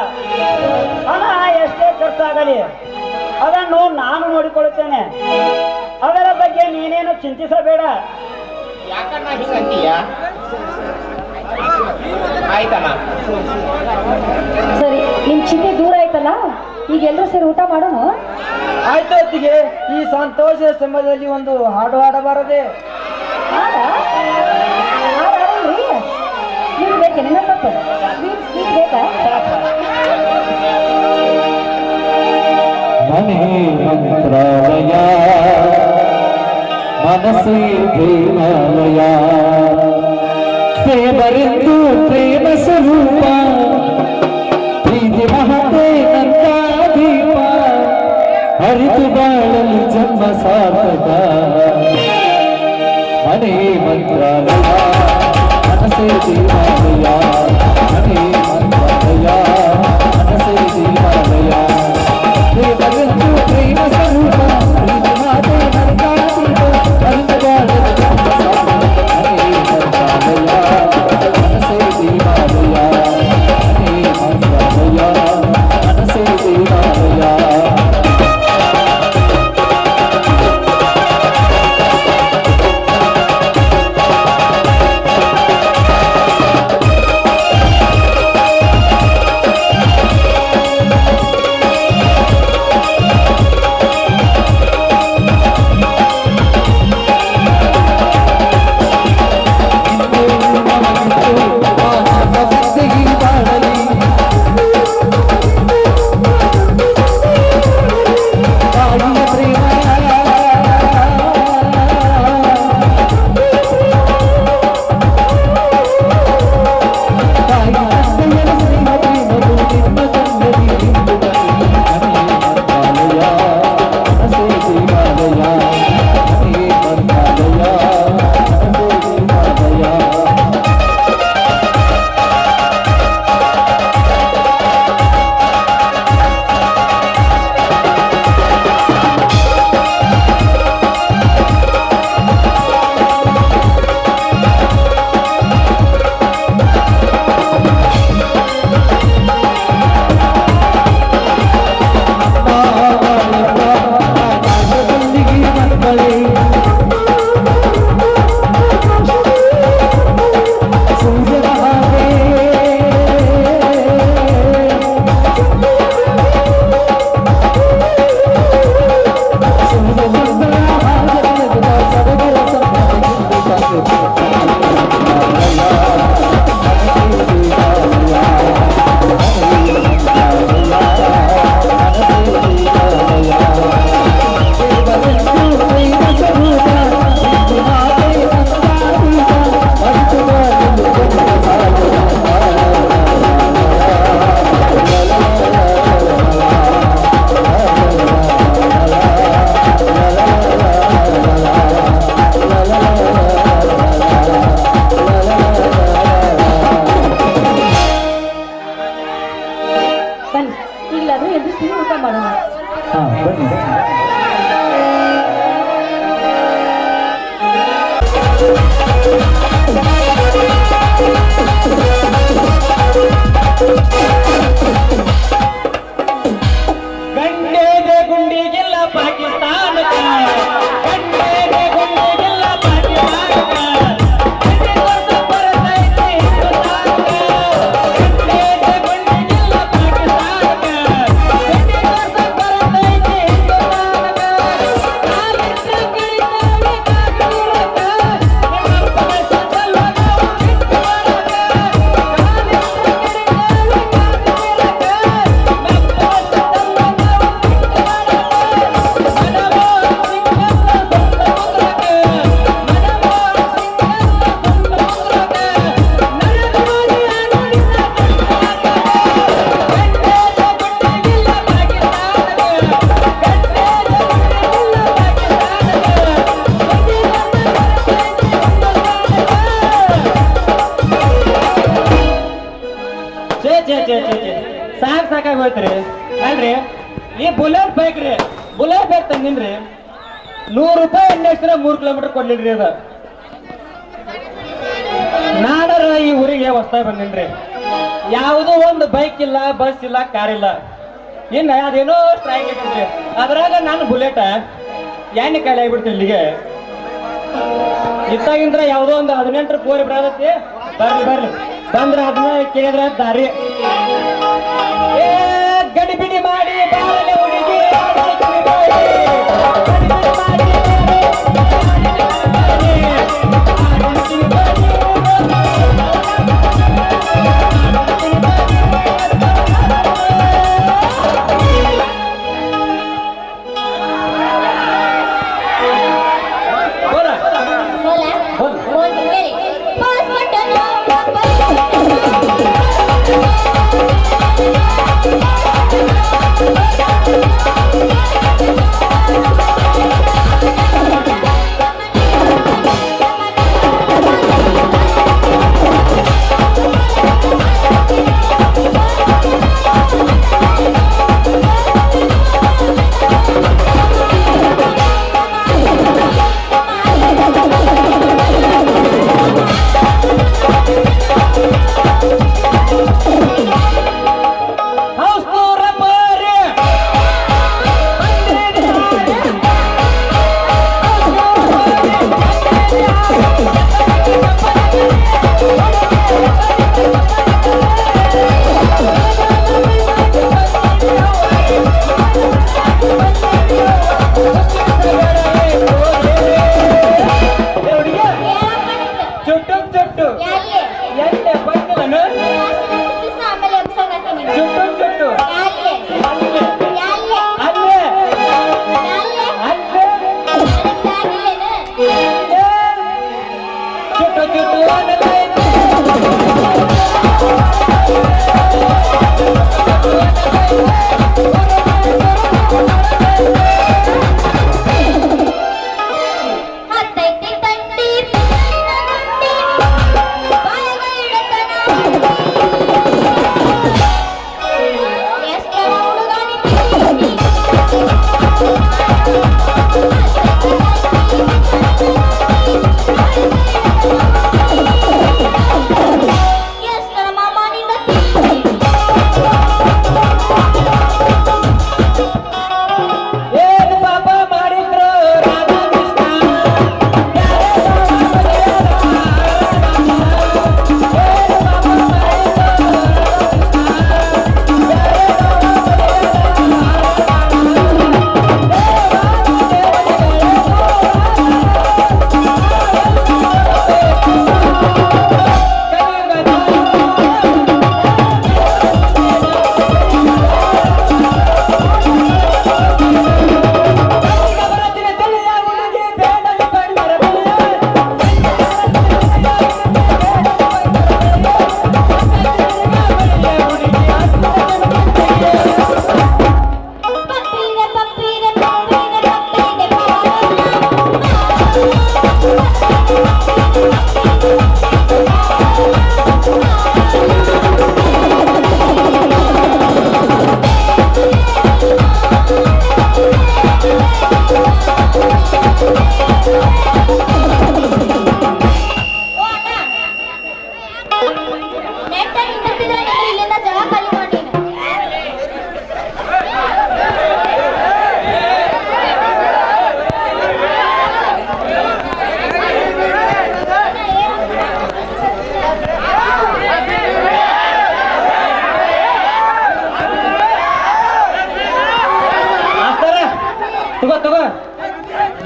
ಹಣ ಎಷ್ಟೇ ಖರ್ಚಾಗಲಿ ಅದನ್ನು ನಾನು ನೋಡಿಕೊಳ್ಳುತ್ತೇನೆ. ಅದರ ಬಗ್ಗೆ ನೀನೇನು ಚಿಂತಿಸಬೇಡ. ಯಾಕಣ್ಣ ಹಿಂಗಂತೀಯ? ಆಯ್ತಣ್ಣ. ಸರಿ, ನಿಮ್ ಚಿಂತೆ ದೂರ ಆಯ್ತಲ್ಲ, ಈಗ ಎಲ್ಲರೂ ಸೇರಿ ಊಟ ಮಾಡೋಣ. ಆಯ್ತು ಅತ್ತಿಗೆ, ಈ ಸಂತೋಷದ ಸಮಯದಲ್ಲಿ ಒಂದು ಹಾಡು ಹಾಡಬಾರದೆ? ಸ್ವೀಟ್ ಬೇಕೆ ನಿನ್ನ ಸ್ವಲ್ಪ? ಸ್ವೀಟ್ ಬೇಕಾ? ಮನೆ ಮಂತ್ರಾಲಯ ಮನಸ್ಸೇ ದೇವಾಲಯ ದೇವರೆಂದು ಪ್ರೇಮ ಸ್ವರೂಪ ಪ್ರೀತಿ ಮಹತೆ ನಂತ ದೀಪ ಹರಿತು ಬಾಳಲು ಜನ್ಮ ಸಾರ್ಥಕ ಮನೆ ಮಂತ್ರಾಲಯ ಮನಸೇ ದೇವಾಲಯ ಮನೆ ಮಂತ್ರಾಲಯ ಮನಸೇ ದೇವಾಲಯ ದೇವರೆಂದು ಪ್ರೇಮ ಸ್ವರೂಪ ಪ್ರೀತಿ ಮಹತೆ ನಂತ ದೀಪ ಹರಿತು ಬಾಳಲು ಜನ್ಮ ಸಾರ್ಥಕ ಮನೆ ಮಂತ್ರಾಲಯ ಮನಸೇ ದೇವಾಲಯ ಮನೆ ಮಂತ್ರಾಲಯ ಮನಸೇ ದೇವಾಲಯ ಬನ್ನಿ ಈಗಲಾದ್ರೂ ಎದ್ದು ಸಿಹಿ ಊಟ ಮಾಡೋಣ. ಬನ್ನಿ ಗಂಡೇದೆ ಗುಂಡಿಗಿಲ್ಲ ಪಾಕಿಸ್ತಾನಕ್ಕ ಗಂಡೇದೆ ಗುಂಡಿಗಿಲ್ಲ ಪಾಕಿಸ್ತಾನಕ್ಕ ಗಂಡಿ ವರ್ಷ ಬರತೈತಿ ಹಿಂದುಸ್ತಾನಕ್ಕ ಗಂಡೇದೆ ಗುಂಡಿಗಿಲ್ಲ ಪಾಕಿಸ್ತಾನಕ್ಕ ಗಂಡಿ ವರ್ಷ ಬರತೈತಿ ಹಿಂದುಸ್ತಾನಕ್ಕ ಕಾಲಿಟ್ರೆ ಗಿಳಿತಾವೆ ಕಾಶ್ಮೀರಕ್ಕ ನಿಮ್ಮಪ್ಪನ ಸದಲ್ಲ ನಾವು ಬಿಟ್ಟು ಬರಕ್ಕ ಕಾಲಿಟ್ರೆ ಗಿಳಿತಾವೆ ಕಾಶ್ಮೀರಕ್ಕ ಸಾಕಾಗಿ ಹೋಯ್ತ್ರಿ ಅಲ್ರಿ ಈ ಬುಲೆಟ್ ಬೈಕ್ ರೀ ಬುಲೆಟ್ ಬೈಕ್ ತಂದಿನ್ರಿ ₹100 ಎಣ್ಣೆ 3 ಕಿಲೋಮೀಟರ್ ಕೊಡ್ಲಿಲ್ರಿ ಅದ ನಾಡರ ಈ ಊರಿಗೆ ಹೊಸ್ತಾಗಿ ಬಂದಿನ್ರಿ ಯಾವುದೋ ಒಂದು ಬೈಕ್ ಇಲ್ಲ ಬಸ್ ಇಲ್ಲ ಕಾರ್ ಇಲ್ಲ ಇನ್ನು ಅದೇನೋ ಸ್ಟ್ರೈಕ್ ಐತ್ರಿ ಅದ್ರಾಗ ನಾನು ಬುಲೆಟ್ ಎಣ್ಣೆ ಕಾಯಿಲೆ ಆಗ್ಬಿಡ್ತೀನಿ ಇಲ್ಲಿಗೆ ಇತ್ತಾಗಿಂದ್ರ ಯಾವುದೋ ಒಂದು 18 ಪೋರಿ ಬರತೈತಿ ಬರ್ಲಿ ಬಂದ್ರ ಅದನ್ನ ಕೇಳಿದ್ರ ದಾರಿ ಗಡಿಬಿಡಿ ಮಾಡಿ ಬಾರಲೆ ಹುಡುಗಿ ಗಡಿಬಿಡಿ ಮಾಡಿ बोला बोल बोल बोल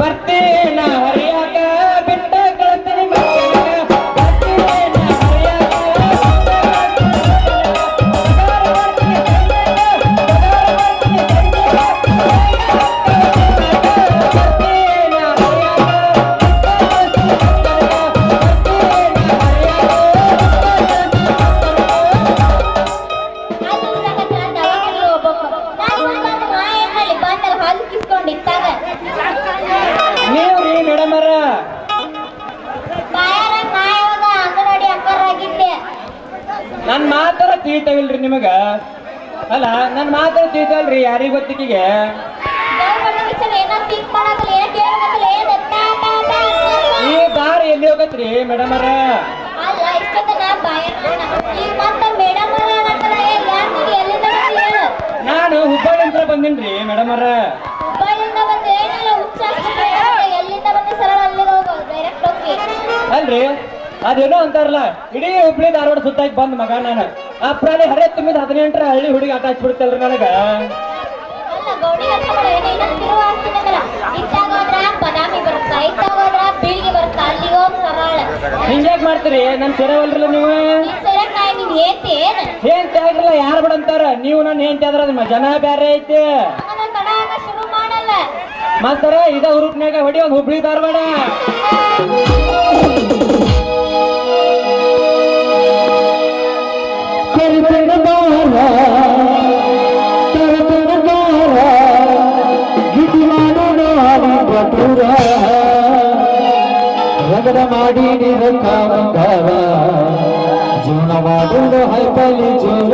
ಬರ್ತೀನ ಹರಿಯಾಕ ಬಿಟ್ಟ ಕಳ್ತೀನಿ ನೀವ್ರಿ ಮೇಡಮ್ ಅವ್ರ ನನ್ ಮಾತಾರ ತಿಳಿತಾವಿಲ್ರಿ ನಿಮಗ ಅಲ್ಲ ನನ್ ಮಾತಾರ ತಿಳಿತಾವಲ್ರಿ ಯಾರಿಗ ಗೊತ್ತಿಗೆ ಈ ದಾರಿ ಎಲ್ಲಿ ಹೋಗತ್ರಿ ಮೇಡಮ್ ಅವ್ರ ನಾನು ಹುಬ್ಬಳ್ಳಿಯಿಂದ ಬಂದಿನ್ರಿ ಮೇಡಮ್ ಅವ್ರ ಅಲ್ರಿ ಅದೇನೋ ಅಂತಾರಲ್ಲ ಇಡೀ ಹುಬ್ಳಿ ಧಾರವಾಡ ಸುತ್ತಾಗಿ ಬಂದ್ ಮಗ ನಾನು ಅಪ್ರಾಣಿ ಹರೇ ತುಂಬಿದ 18ರ ಹಳ್ಳಿ ಹುಡುಗಿ ಆಟ ಹಚ್ಬಿಡ್ತಲ್ರಿ ನನಗ ಹಿಂಗ್ಯಾಕ್ ಮಾಡ್ತೀರಿ ನನ್ ಸೇರವಲ್ರಲ್ಲ ನೀವು ಏನ್ ಆಗ್ರಲ್ಲ ಯಾರು ಬಿಡಂತಾರ ನೀವು ನನ್ನ ಏನ್ ಆದ್ರ ಜನ ಬ್ಯಾರೆ ಐತಿ ಮಾಸ್ತರ ಇದ ಹುರುಪ್ನ್ಯಾಗ ಹೊಡಿ ಒಂದ್ ಹುಬ್ಳಿ ಧಾರವಾಡ ರಗಡ ಮಾಡಿ ನಿರಕಾಲ ಜೀವನ ಮಾಡುವ ಹೈಪಲಿ ಜೀವ